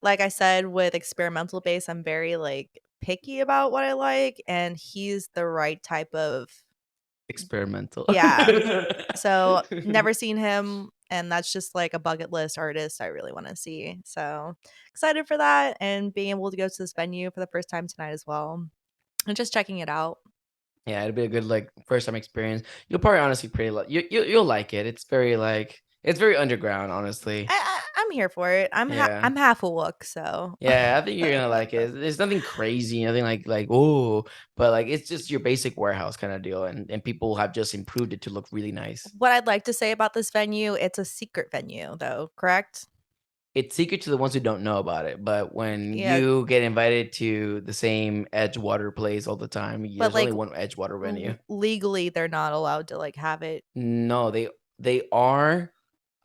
like I said, with experimental bass, I'm very like picky about what I like, and he's the right type of Experimental. yeah. So never seen him, and that's just like a bucket list artist I really want to see. So excited for that, and being able to go to this venue for the first time tonight as well, and just checking it out. Yeah, it'll be a good like first time experience. You'll probably honestly pretty you'll like it. It's very like it's very underground, honestly. I'm here for it. Yeah. I'm half a look, so Yeah, I think you're gonna like it. There's nothing crazy, nothing like oh, but like it's just your basic warehouse kind of deal, and people have just improved it to look really nice. what I'd like to say about this venue, it's a secret venue though, correct? It's secret to the ones who don't know about it, but when Yeah, you get invited to the same Edgewater place all the time, but there's only like one Edgewater venue. legally they're not allowed to like have it. No, they are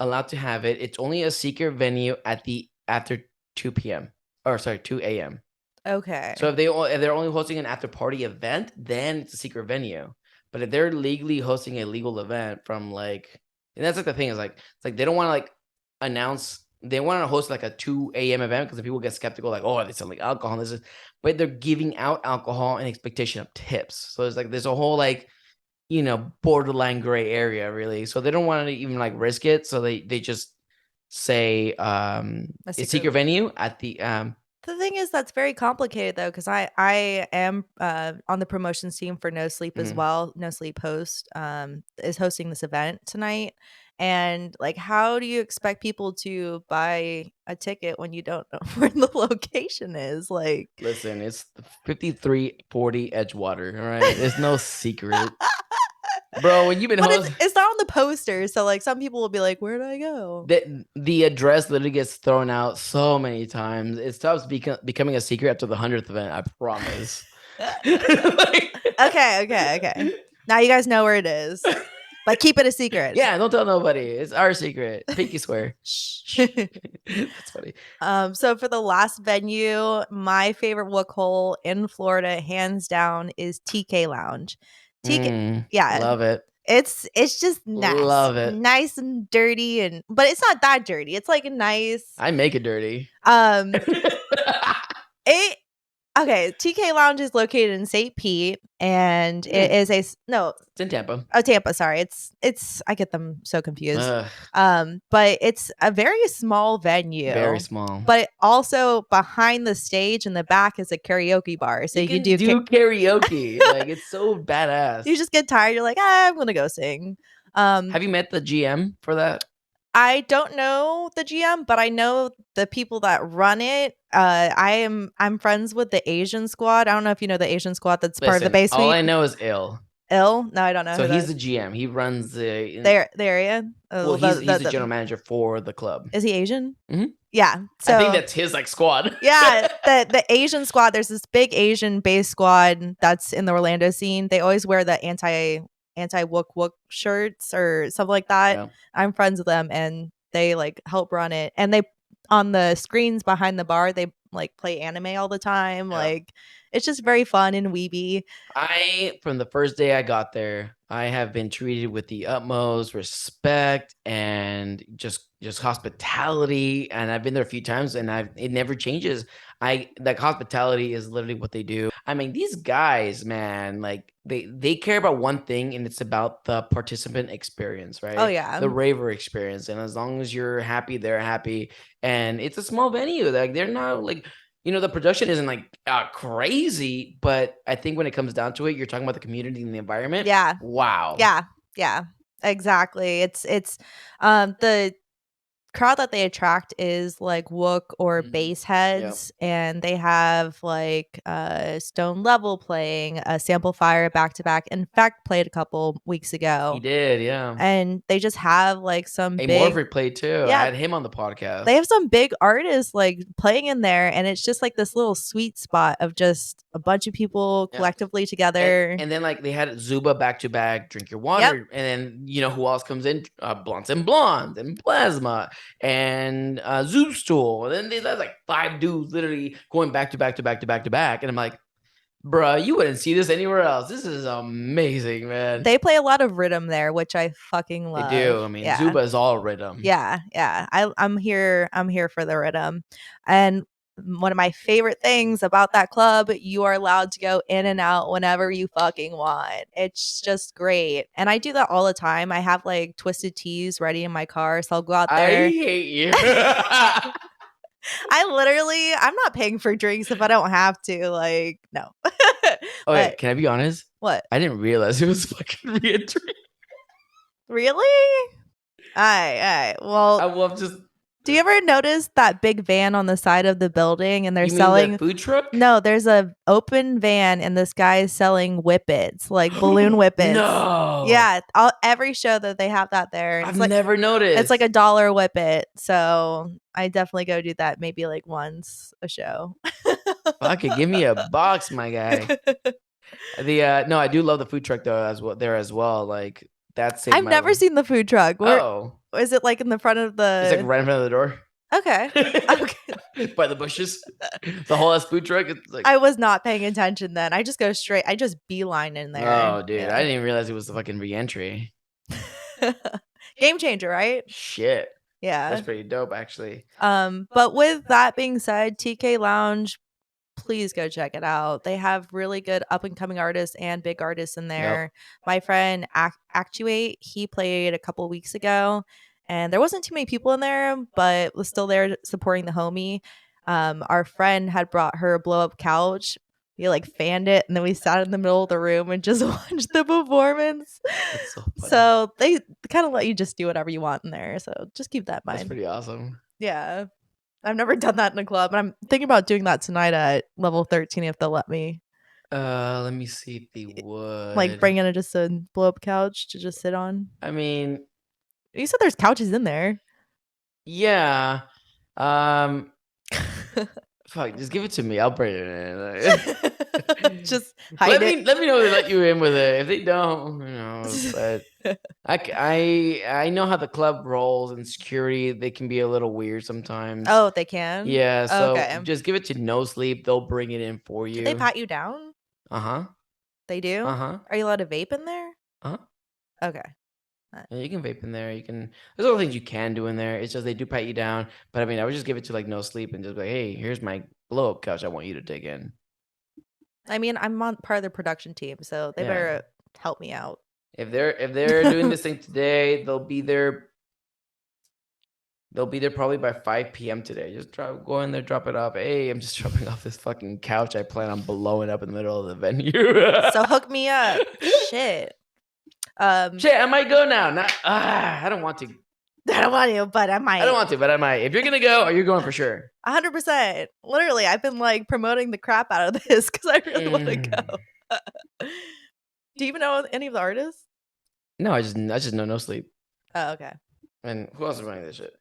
allowed to have it. It's only a secret venue at the after 2 p.m. or sorry, 2 a.m. Okay. So if they're only hosting an after party event, then it's a secret venue. But if they're legally hosting a legal event from like And that's like the thing is like it's like they don't want to like announce. They want to host like a 2 a.m. event because people get skeptical, like, oh, they sell like alcohol. And this is, but they're giving out alcohol in expectation of tips. So it's like there's a whole like borderline gray area really. So they don't want to even like risk it. So they just say A a secret venue at the The thing is, that's very complicated though, because I am on the promotions team for No Sleep as well. No Sleep host is hosting this event tonight, and like, how do you expect people to buy a ticket when you don't know where the location is? Like, listen, it's 5340 Edgewater. All right, there's no secret. Bro, when you've been but it's not on the poster, so like some people will be like, "Where do I go?" The address literally gets thrown out so many times. It stops becoming a secret after the 100th event. I promise. Okay. Now you guys know where it is, but keep it a secret. Yeah, don't tell nobody. It's our secret. Pinky swear. Shh. That's funny. So for the last venue, my favorite wook hole in Florida, hands down, is TK Lounge. Yeah, love it. It's just nice. Love it. Nice and dirty, but it's not that dirty. It's like a nice. I make it dirty. TK Lounge is located in St. Pete, and it is it's in Tampa. Oh, Tampa, sorry. It's I get them so confused. But it's a very small venue. Very small. But also behind the stage in the back is a karaoke bar. So you can do karaoke. Like, it's so badass. You just get tired, you're like, I'm gonna go sing. Have you met the GM for that? I don't know the GM, but I know the people that run it. I'm friends with the Asian squad. I don't know if you know the Asian squad that's part of the base. All I know is Ill. No, I don't know. So he's the GM. He runs the area. Well, he's the general manager for the club. Is he Asian? Mm-hmm. Yeah. So I think that's his like squad. Yeah, the Asian squad. There's this big Asian base squad that's in the Orlando scene. They always wear the anti wook shirts or something like that. Yeah. I'm friends with them, and they like help run it. And they on the screens behind the bar, they like play anime all the time. Yeah. Like, it's just very fun and weeby. From the first day I got there, I have been treated with the utmost respect and just hospitality. And I've been there a few times, and it never changes. Like, hospitality is literally what they do. I mean, these guys, man, like they care about one thing, and it's about the participant experience, right? Oh yeah, the raver experience. And as long as you're happy, they're happy. And it's a small venue. Like, they're not like, the production isn't like crazy, but I think when it comes down to it, you're talking about the community and the environment. Yeah. Wow. Yeah. Exactly. It's the crowd that they attract is like wook or bass heads. Yep. And they have like Stone Level playing a Sample Fire back to back. In fact, played a couple weeks ago. He did, yeah. And they just have like some Amorphic played too. Yeah. I had him on the podcast. They have some big artists like playing in there, and it's just like this little sweet spot of just a bunch of people collectively together. And then like they had Zuba back to back, Drink Your Water. Yep. And then who else comes in? Blunts and Blondes and Plasma and Zoom Stool. And then there's like 5 dudes literally going back to back to back to back to back. And I'm like, bruh, you wouldn't see this anywhere else. This is amazing, man. They play a lot of rhythm there, which I fucking love. They do. I mean, Zuba is all rhythm. Yeah. I'm here for the rhythm. And one of my favorite things about that club, you are allowed to go in and out whenever you fucking want. It's just great. And I do that all the time. I have like Twisted Teas ready in my car, so I'll go out there. I hate you. I'm not paying for drinks if I don't have to. Like, no. Okay, can I be honest? What? I didn't realize it was fucking re-entry. Really? All right. Well, I love just. Do you ever notice that big van on the side of the building, and they're selling the food truck? No, there's a open van, and this guy is selling whippets, like balloon whippets. No. Yeah, every show that they have that there. I've never noticed. It's like $1 whippet, so I definitely go do that maybe like once a show. Fuck it, give me a box, my guy. No, I do love the food truck though as well. Like that's. I've never seen the food truck. Is it like in the front of the? It's like right in front of the door. Okay. By the bushes. The whole ass food truck. It's like... I was not paying attention then. I just go straight. I just beeline in there. Oh, dude. Yeah. I didn't even realize it was the fucking re-entry. Game changer, right? Shit. Yeah. That's pretty dope, actually. But with that being said, TK Lounge, please go check it out. They have really good up and coming artists and big artists in there. My friend Actuate, he played a couple weeks ago, and there wasn't too many people in there, but was still there supporting the homie. Our friend had brought her a blow up couch. We like fanned it, and then we sat in the middle of the room and just watched the performance. That's so funny. So they kind of let you just do whatever you want in there. So just keep that in mind. That's pretty awesome. Yeah. I've never done that in a club, and I'm thinking about doing that tonight at level 13 if they'll let me. Let me see if they would. Like bring in just a blow up couch to just sit on. I mean, you said there's couches in there. Yeah. Fuck, just give it to me. I'll bring it in. Just hide it. Let me know if they let you in with it. If they don't, you know, but I know how the club rolls and security. They can be a little weird sometimes. Oh, they can? Yeah, so just give it to No Sleep. They'll bring it in for you. Do they pat you down? Uh-huh. They do? Uh-huh. Are you allowed to vape in there? Uh-huh. Okay. Yeah, you can vape in there. There's other things you can do in there. It's just they do pat you down. But I mean, I would just give it to like No Sleep and just be like, hey, here's my blow up couch I want you to take in. I mean, I'm on part of the production team, so they better help me out. If they're doing this thing today, they'll be there. They'll be there probably by 5 p.m. today. Just go in there, drop it off. Hey, I'm just dropping off this fucking couch I plan on blowing up in the middle of the venue. So hook me up. Shit. Shit, I might go now. I don't want to. I don't want to, but I might. I don't want to, but I might. If you're gonna go, are you going for sure? 100%. Literally, I've been like promoting the crap out of this because I really want to go. Do you even know any of the artists? No, I just know No Sleep. Oh, okay. And who else is running this shit?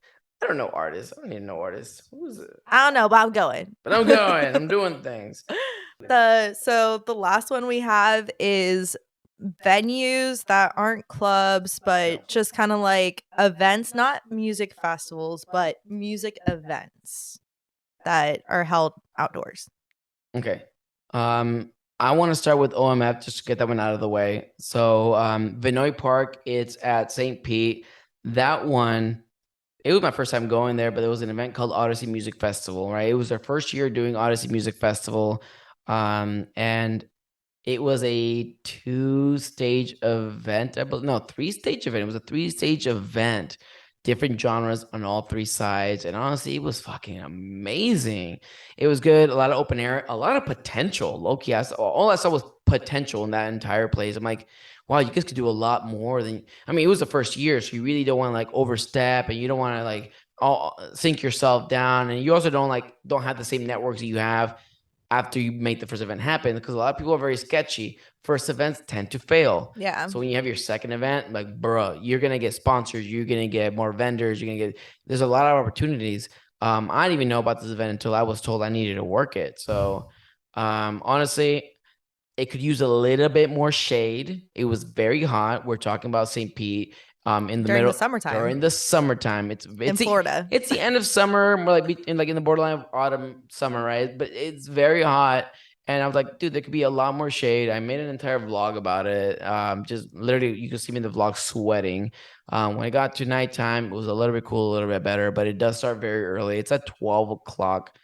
I don't know artists. I don't even know artists. Who is it? I don't know, but I'm going. But I'm going. I'm doing things. So the last one we have is venues that aren't clubs, but just kind of like events, not music festivals, but music events that are held outdoors. Okay. I want to start with OMF just to get that one out of the way. So Vinoy Park, it's at St. Pete. That one, it was my first time going there, but there was an event called Odyssey Music Festival, right? It was their first year doing Odyssey Music Festival. And it was a 2-stage event. 3-stage event. It was a 3-stage event, different genres on all 3 sides. And honestly, it was fucking amazing. It was good. A lot of open air, a lot of potential. Low-key, all I saw was potential in that entire place. I'm like, wow, you guys could do a lot more than, it was the first year, so you really don't want to like overstep, and you don't want to like sink yourself down. And you also don't have the same networks that you have after you make the first event happen, because a lot of people are very sketchy. First events tend to fail. Yeah. So when you have your second event, like, bro, you're going to get sponsors. You're going to get more vendors. There's a lot of opportunities. I didn't even know about this event until I was told I needed to work it. So honestly, it could use a little bit more shade. It was very hot. We're talking about St. Pete. During the summertime. It's in Florida. It's the end of summer, more like in the borderline of autumn, summer, right? But it's very hot. And I was like, dude, there could be a lot more shade. I made an entire vlog about it. Just literally, you can see me in the vlog sweating. When I got to nighttime, it was a little bit cool, a little bit better, but it does start very early. It's at 12 o'clock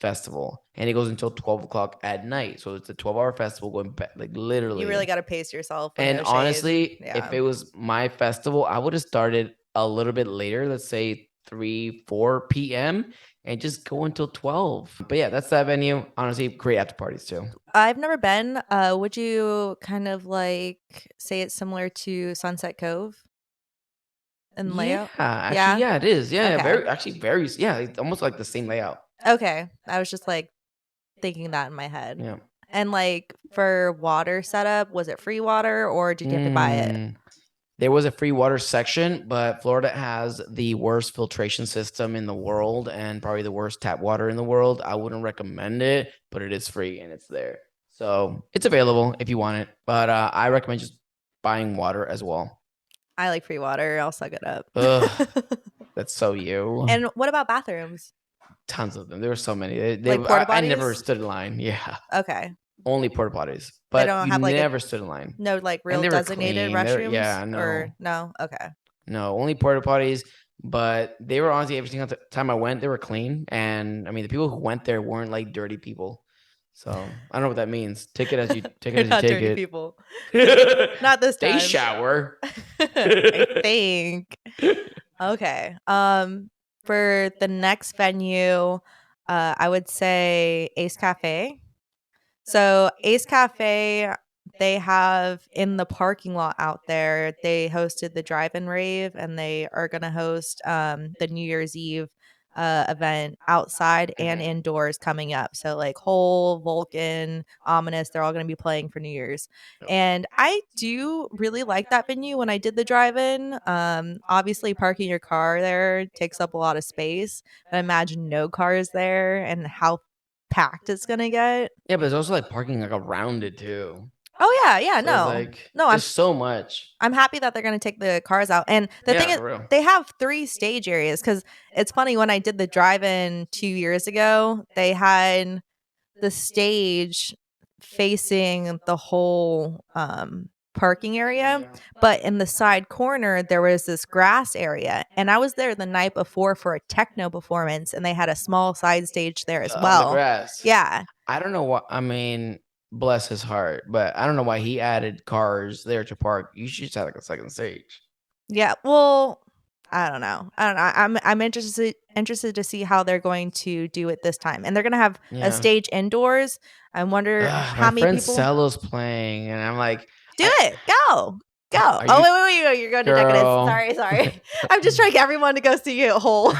festival, and it goes until 12 o'clock at night. So it's a 12-hour festival going back, like literally. You really got to pace yourself. And honestly, if it was my festival, I would have started a little bit later, let's say 3-4 p.m. and just go until 12. But yeah, that's that venue. Honestly, great after parties too. I've never been. Would you kind of like say it's similar to Sunset Cove in layout? Yeah, it is. Yeah, okay. very. It's almost like the same layout. Okay. I was just like thinking that in my head. Yeah. And like for water setup, was it free water or did you have to buy it? There was a free water section, but Florida has the worst filtration system in the world and probably the worst tap water in the world. I wouldn't recommend it, but it is free and it's there. So it's available if you want it. But I recommend just buying water as well. I like free water. I'll suck it up. Ugh, that's so you. And what about bathrooms? Tons of them. There were so many. Like porta potties? I never stood in line. Yeah. Okay. Only porta potties, but you never stood in line. No, like real designated restrooms. No. Okay. No, only porta potties. But they were honestly every single time I went, they were clean. And I mean, the people who went there weren't like dirty people. So I don't know what that means. Take it as you take it They're as you not take dirty it. people. Not this They time. shower. I think. Okay. For the next venue, I would say Ace Cafe. So Ace Cafe, they have in the parking lot out there, they hosted the drive-in rave, and they are going to host the New Year's Eve event outside and indoors coming up. So like Hole, Vulcan, Ominous, they're all going to be playing for New Year's. And I do really like that venue when I did the drive-in. Obviously parking your car there takes up a lot of space. But imagine no cars there and how packed it's gonna get. Yeah, but there's also like parking like around it too. Oh yeah, So it's no. like No, there's so much. I'm happy that they're gonna take the cars out. And the thing Yeah, is for real. they have 3 stage areas because it's funny when I did the drive-in 2 years ago, they had the stage facing the whole parking area, but in the side corner there was this grass area, and I was there the night before for a techno performance, and they had a small side stage there as On the well. grass. Yeah. I don't know what I mean. Bless his heart, but I don't know why he added cars there to park. You should just have like a second stage. Yeah, well, I don't know. I'm interested to see how they're going to do it this time, and they're gonna have a stage indoors. I wonder how My many friend people. Cello's playing, and I'm like, Do it, go. Are Oh you- wait, you're going to Girl. Decadence. Sorry. I'm just trying to get everyone to go see it whole.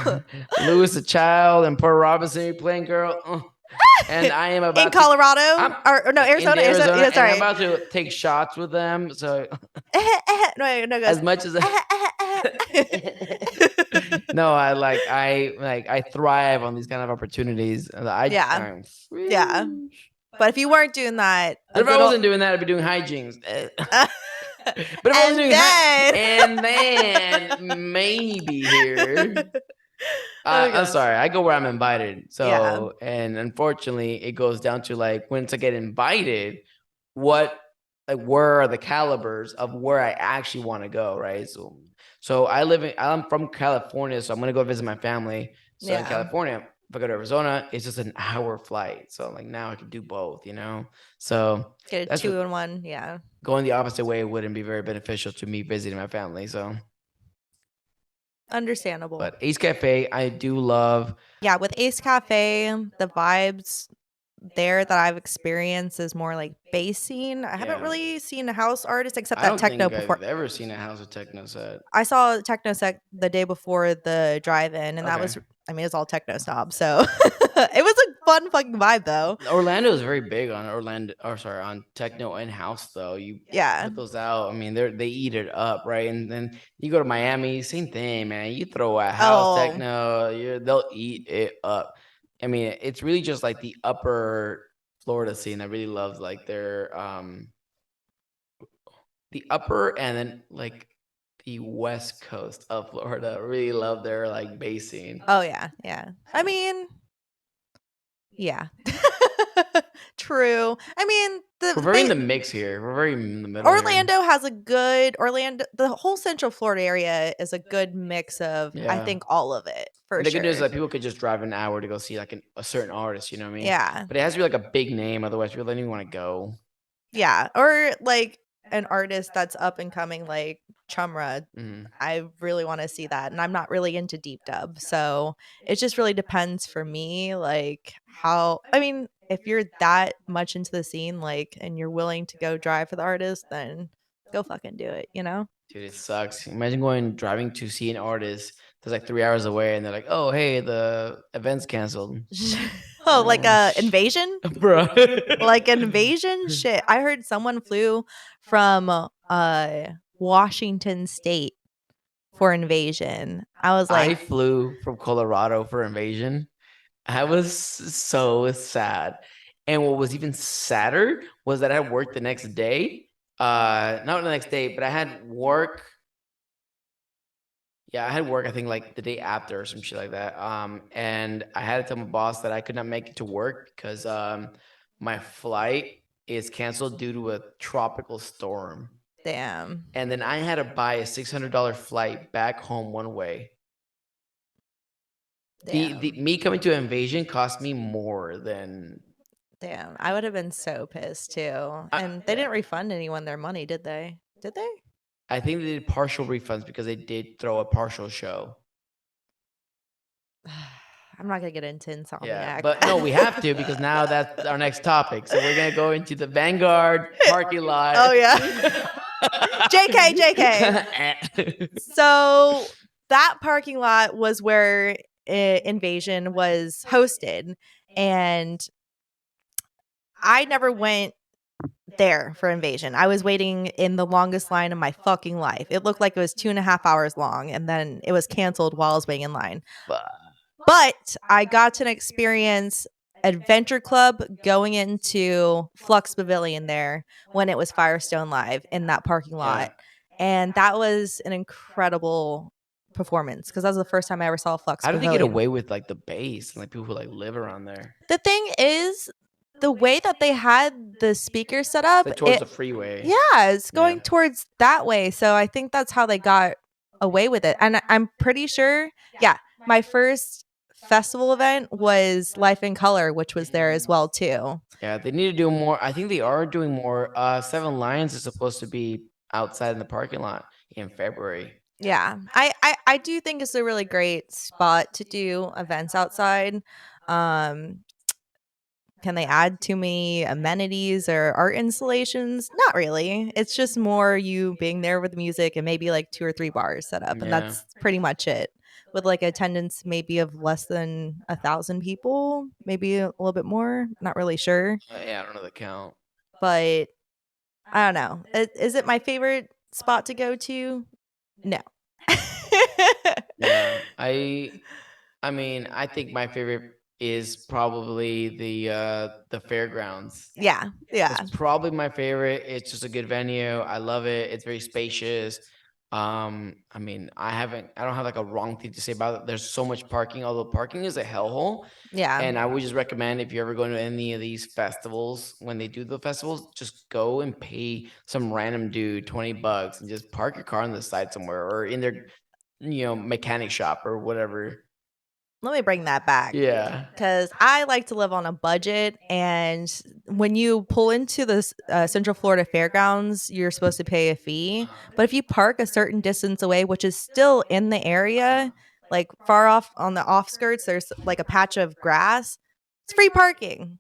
Lewis the Child and Pearl Robinson, you playing, girl. And I am about in Colorado or no, Arizona. in Arizona. Yeah, and sorry. I'm about to take shots with them. So no, goes, as much as no, I thrive on these kind of opportunities. Yeah. Yeah. But if you weren't doing that, if I wasn't doing that, I'd be doing hijinks. But if I was doing and then maybe here. I'm sorry. I go where I'm invited. So, and unfortunately, it goes down to like when to get invited, where are the calibers of where I actually want to go, right? So I'm from California, so I'm gonna go visit my family. So in California, if I go to Arizona, it's just an hour flight. So like now I can do both, you know. So get a 2-in-1, yeah. Going the opposite way wouldn't be very beneficial to me visiting my family. So understandable. But Ace Cafe, I do love. Yeah, with Ace Cafe, the vibes there that I've experienced is more like bass scene. I haven't really seen a house artist except that techno before. I've ever seen a house of techno set. I saw a techno set the day before the drive-in, and that was, I mean, it's all techno snob, so it was a fun fucking vibe though. Orlando is very big on on techno and house though. You put those out. I mean, they eat it up, right? And then you go to Miami, same thing, man. You throw a house techno, they'll eat it up. I mean, it's really just like the upper Florida scene that really loves like their the upper and then like the west coast of Florida really love their like bass scene. Oh yeah, yeah. I mean, yeah. True. I mean, we're very in the mix here. We're very in the middle. Orlando has a good the whole Central Florida area is a good mix of I think all of it for sure. The good news is that people could just drive an hour to go see like a certain artist, you know what I mean? Yeah. But it has to be like a big name, otherwise people don't even want to go. Yeah, or like an artist that's up and coming like Chumra. I really want to see that, and I'm not really into deep dub, so it just really depends for me like how, I mean, if you're that much into the scene like and you're willing to go drive for the artist, then go fucking do it, you know? Dude, it sucks. Imagine driving to see an artist that's like 3 hours away and they're like, oh hey, the event's canceled. Oh, like invasion? Bro. Like invasion? Shit. I heard someone flew from Washington State for invasion. I was like, I flew from Colorado for invasion. I was so sad. And what was even sadder was that I worked the next day. Not the next day, but I had work. Yeah, I had work, I think like the day after or some shit like that. And I had to tell my boss that I could not make it to work because my flight is canceled due to a tropical storm. Damn. And then I had to buy a $600 flight back home one way. The Damn. me coming to Invasion cost me more than Damn. I would have been so pissed too. And they didn't refund anyone their money, did they? Did they? I think they did partial refunds because they did throw a partial show. I'm not gonna get into Insomniac. Yeah, but no, we have to because now that's our next topic. So we're gonna go into the Vanguard parking lot. Oh yeah. JK. So that parking lot was where Invasion was hosted, and I never went there for Invasion. I was waiting in the longest line of my fucking life. It looked like it was 2.5 hours long, and then it was canceled while I was waiting in line. But I got to experience Adventure Club going into Flux Pavilion there when it was Firestone Live in that parking lot. And that was an incredible performance because that was the first time I ever saw Flux How did Pavilion. they get away with like the bass and like people who like live around there? The thing is, the way that they had the speaker set up, like towards the freeway. Yeah, it's going towards that way. So I think that's how they got away with it. And I'm pretty sure, my first festival event was Life in Color, which was there as well too. Yeah, they need to do more. I think they are doing more. Seven Lions is supposed to be outside in the parking lot in February. Yeah, I do think it's a really great spot to do events outside. Can they add too many amenities or art installations? Not really. It's just more you being there with the music and maybe like 2 or 3 bars set up, and that's pretty much it. With like attendance maybe of less than 1,000 people, maybe a little bit more. Not really sure. Yeah, I don't know the count, but I don't know. Is it my favorite spot to go to? No. Yeah, I mean, I think my favorite is probably the fairgrounds. Yeah. It's probably my favorite. It's just a good venue. I love it. It's very spacious. I mean, I don't have like a wrong thing to say about it. There's so much parking, although parking is a hellhole. Yeah. And I would just recommend if you're ever going to any of these festivals, when they do the festivals, just go and pay some random dude $20 and just park your car on the side somewhere or in their mechanic shop or whatever. Let me bring that back. Yeah. Because I like to live on a budget. And when you pull into the Central Florida Fairgrounds, you're supposed to pay a fee. But if you park a certain distance away, which is still in the area, like far off on the off skirts, there's like a patch of grass. It's free parking.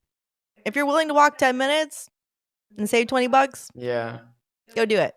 If you're willing to walk 10 minutes and save $20, Yeah. go do it.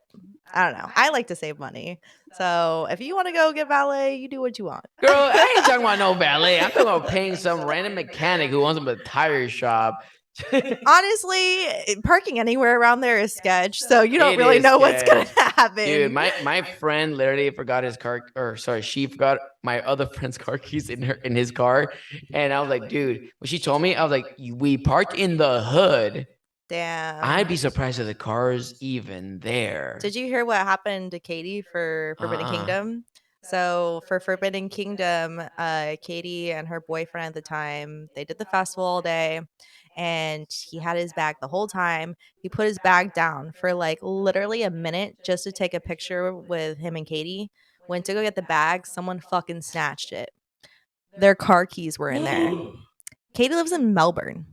I don't know. I like to save money. So if you want to go get valet, you do what you want. Girl, I ain't talking about no valet. I'm talking about paying some random mechanic who owns a tire shop. Honestly, parking anywhere around there is sketch. So you don't really know what's going to happen. Dude, my friend literally forgot his car, or sorry, she forgot my other friend's car keys in his car. And I was like, dude, when she told me, I was like, we parked in the hood. Damn. I'd be surprised if the car's even there. Did you hear what happened to Katie for Forbidden Kingdom? So for Forbidden Kingdom, Katie and her boyfriend at the time, they did the festival all day, and he had his bag the whole time. He put his bag down for like literally a minute just to take a picture with him and Katie. Went to go get the bag, someone fucking snatched it. Their car keys were in there. Katie lives in Melbourne.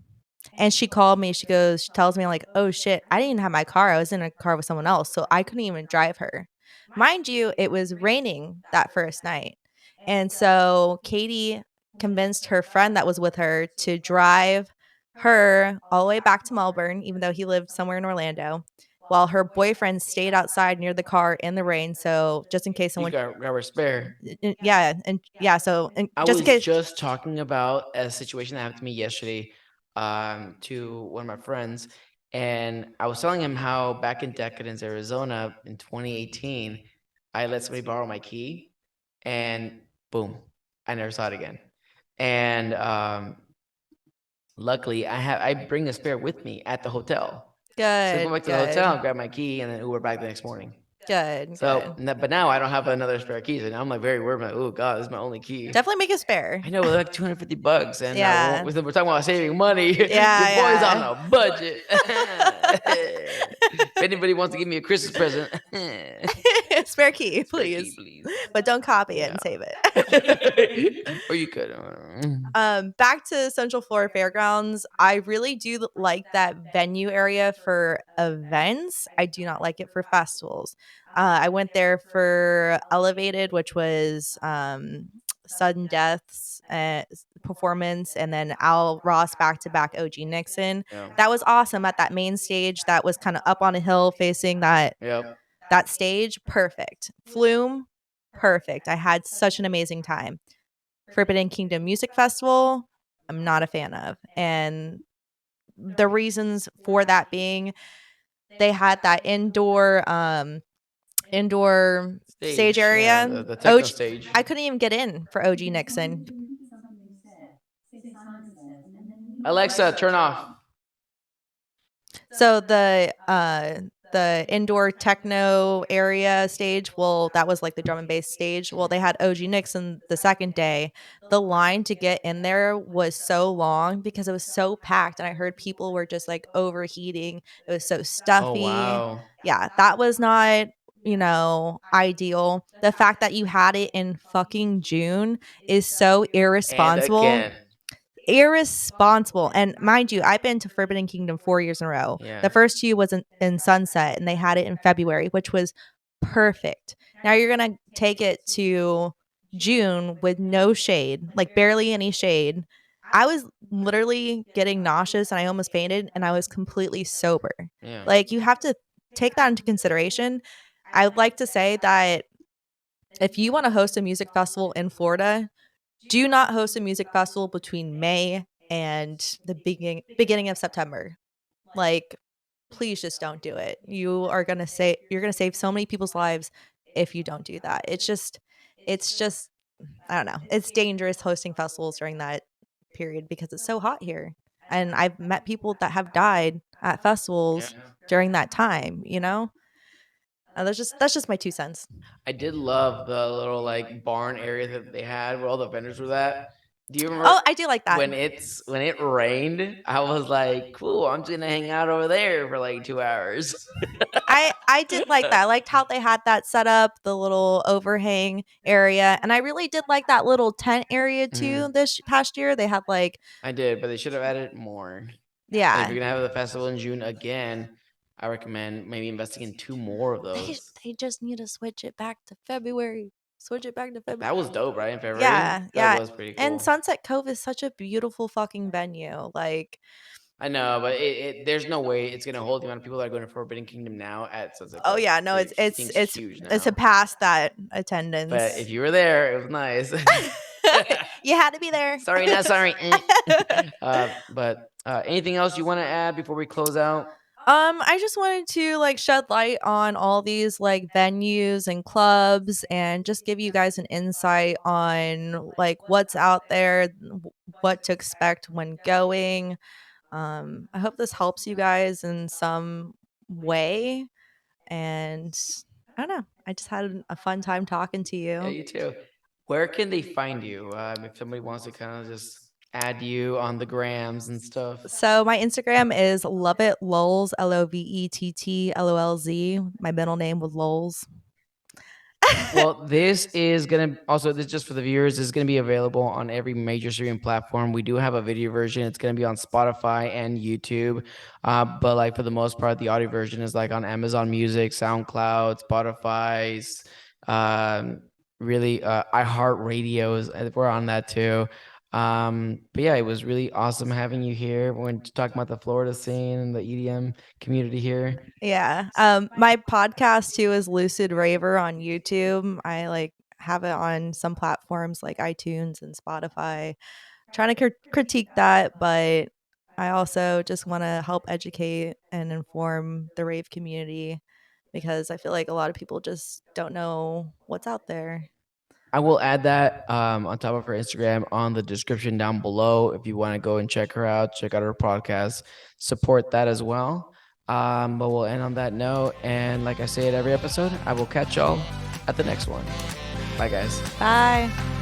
And she called me. She tells me like, oh shit, I didn't have my car. I was in a car with someone else. So I couldn't even drive her. Mind you, it was raining that first night. And so Katie convinced her friend that was with her to drive her all the way back to Melbourne, even though he lived somewhere in Orlando, while her boyfriend stayed outside near the car in the rain. So just in case someone got her spare. Yeah. And yeah. So and I just was in case. just talking about a situation that happened to me yesterday to one of my friends. And I was telling him how back in Decadence, Arizona in 2018, I let somebody borrow my key and boom, I never saw it again. And luckily, I bring a spare with me at the hotel. Good. So I go back to the hotel, grab my key, and then Uber back the next morning. Good, So, good. but now I don't have another spare key. So now I'm like very worried. I'm like, oh God, this is my only key. Definitely make a spare. I know, they're like $250, and Yeah. we're talking about saving money. Your boy's on Yeah, a budget. If anybody wants to give me a Christmas present, yeah. Spare key, spare key, please. please. But don't copy it Yeah. and save it. Or you could. Back to Central Florida Fairgrounds. I really do like that venue area for events. I do not like it for festivals. I went there for Elevated, which was Sudden Death's performance, and then Al Ross back to back OG Nixon. Yeah. That was awesome at that main stage that was kind of up on a hill facing that Yep. stage. Perfect. Flume, perfect. I had such an amazing time. Forbidden Kingdom Music Festival, I'm not a fan of. And the reasons for that being they had that indoor stage area. Yeah, the techno OG, stage. I couldn't even get in for OG Nixon. Alexa, turn off. So the indoor techno area stage, well, that was like the drum and bass stage. Well, they had OG Nixon the second day. The line to get in there was so long because it was so packed, and I heard people were just like overheating. It was so stuffy. Oh wow. Yeah, that was not, ideal. The fact that you had it in fucking June is so irresponsible. And again. Irresponsible. And mind you, I've been to Forbidden Kingdom 4 years in a row. Yeah. The first two was in Sunset, and they had it in February, which was perfect. Now you're gonna take it to June with no shade, like barely any shade. I was literally getting nauseous and I almost fainted, and I was completely sober. Yeah. Like, you have to take that into consideration. I would like to say that if you want to host a music festival in Florida, do not host a music festival between May and the beginning of September. Like, please just don't do it. You're gonna save so many people's lives if you don't do that. It's just I don't know. It's dangerous hosting festivals during that period because it's so hot here. And I've met people that have died at festivals during that time, that's just my 2 cents. I did love the little like barn area that they had where all the vendors were at. Do you remember? Oh, I do like that. When it rained, I was like, cool, I'm just gonna hang out over there for like 2 hours. I did like that. I liked how they had that set up, the little overhang area. And I really did like that little tent area too this past year. They had like I did, but they should have added more. And if yeah. you're gonna have the festival in June again, I recommend maybe investing in 2 more of those. They just need to switch it back to February. That was dope, right? In February? Yeah, yeah. That was pretty cool. And Sunset Cove is such a beautiful fucking venue. Like, I know, but there's no way it's gonna hold the amount of people that are going to Forbidden Kingdom now at Sunset oh Cove. yeah, no, it's huge now. it's surpassed that attendance. But if you were there, it was nice. You had to be there. Sorry, not sorry. But anything else you want to add before we close out? I just wanted to like shed light on all these like venues and clubs and just give you guys an insight on like what's out there, what to expect when going. I hope this helps you guys in some way. And I don't know. I just had a fun time talking to you. Yeah, you too. Where can they find you if somebody wants to kind of just add you on the grams and stuff? So my Instagram is lovettlolz, LOVETTLOLZ. My middle name was Lolz. Well, this is gonna also, this just for the viewers, this is gonna be available on every major streaming platform. We do have a video version. It's gonna be on Spotify and YouTube, but like for the most part, the audio version is like on Amazon Music, SoundCloud, Spotify's, really iHeart Radios. We're on that too. But yeah, it was really awesome having you here. We're talking about the Florida scene and the EDM community here. Yeah. My podcast too is Lucid Raver on YouTube. I like have it on some platforms like iTunes and Spotify. Trying to critique that, but I also just want to help educate and inform the rave community because I feel like a lot of people just don't know what's out there. I will add that on top of her Instagram on the description down below if you want to go and check her out, check out her podcast, support that as well. But we'll end on that note. And like I say at every episode, I will catch y'all at the next one. Bye, guys. Bye.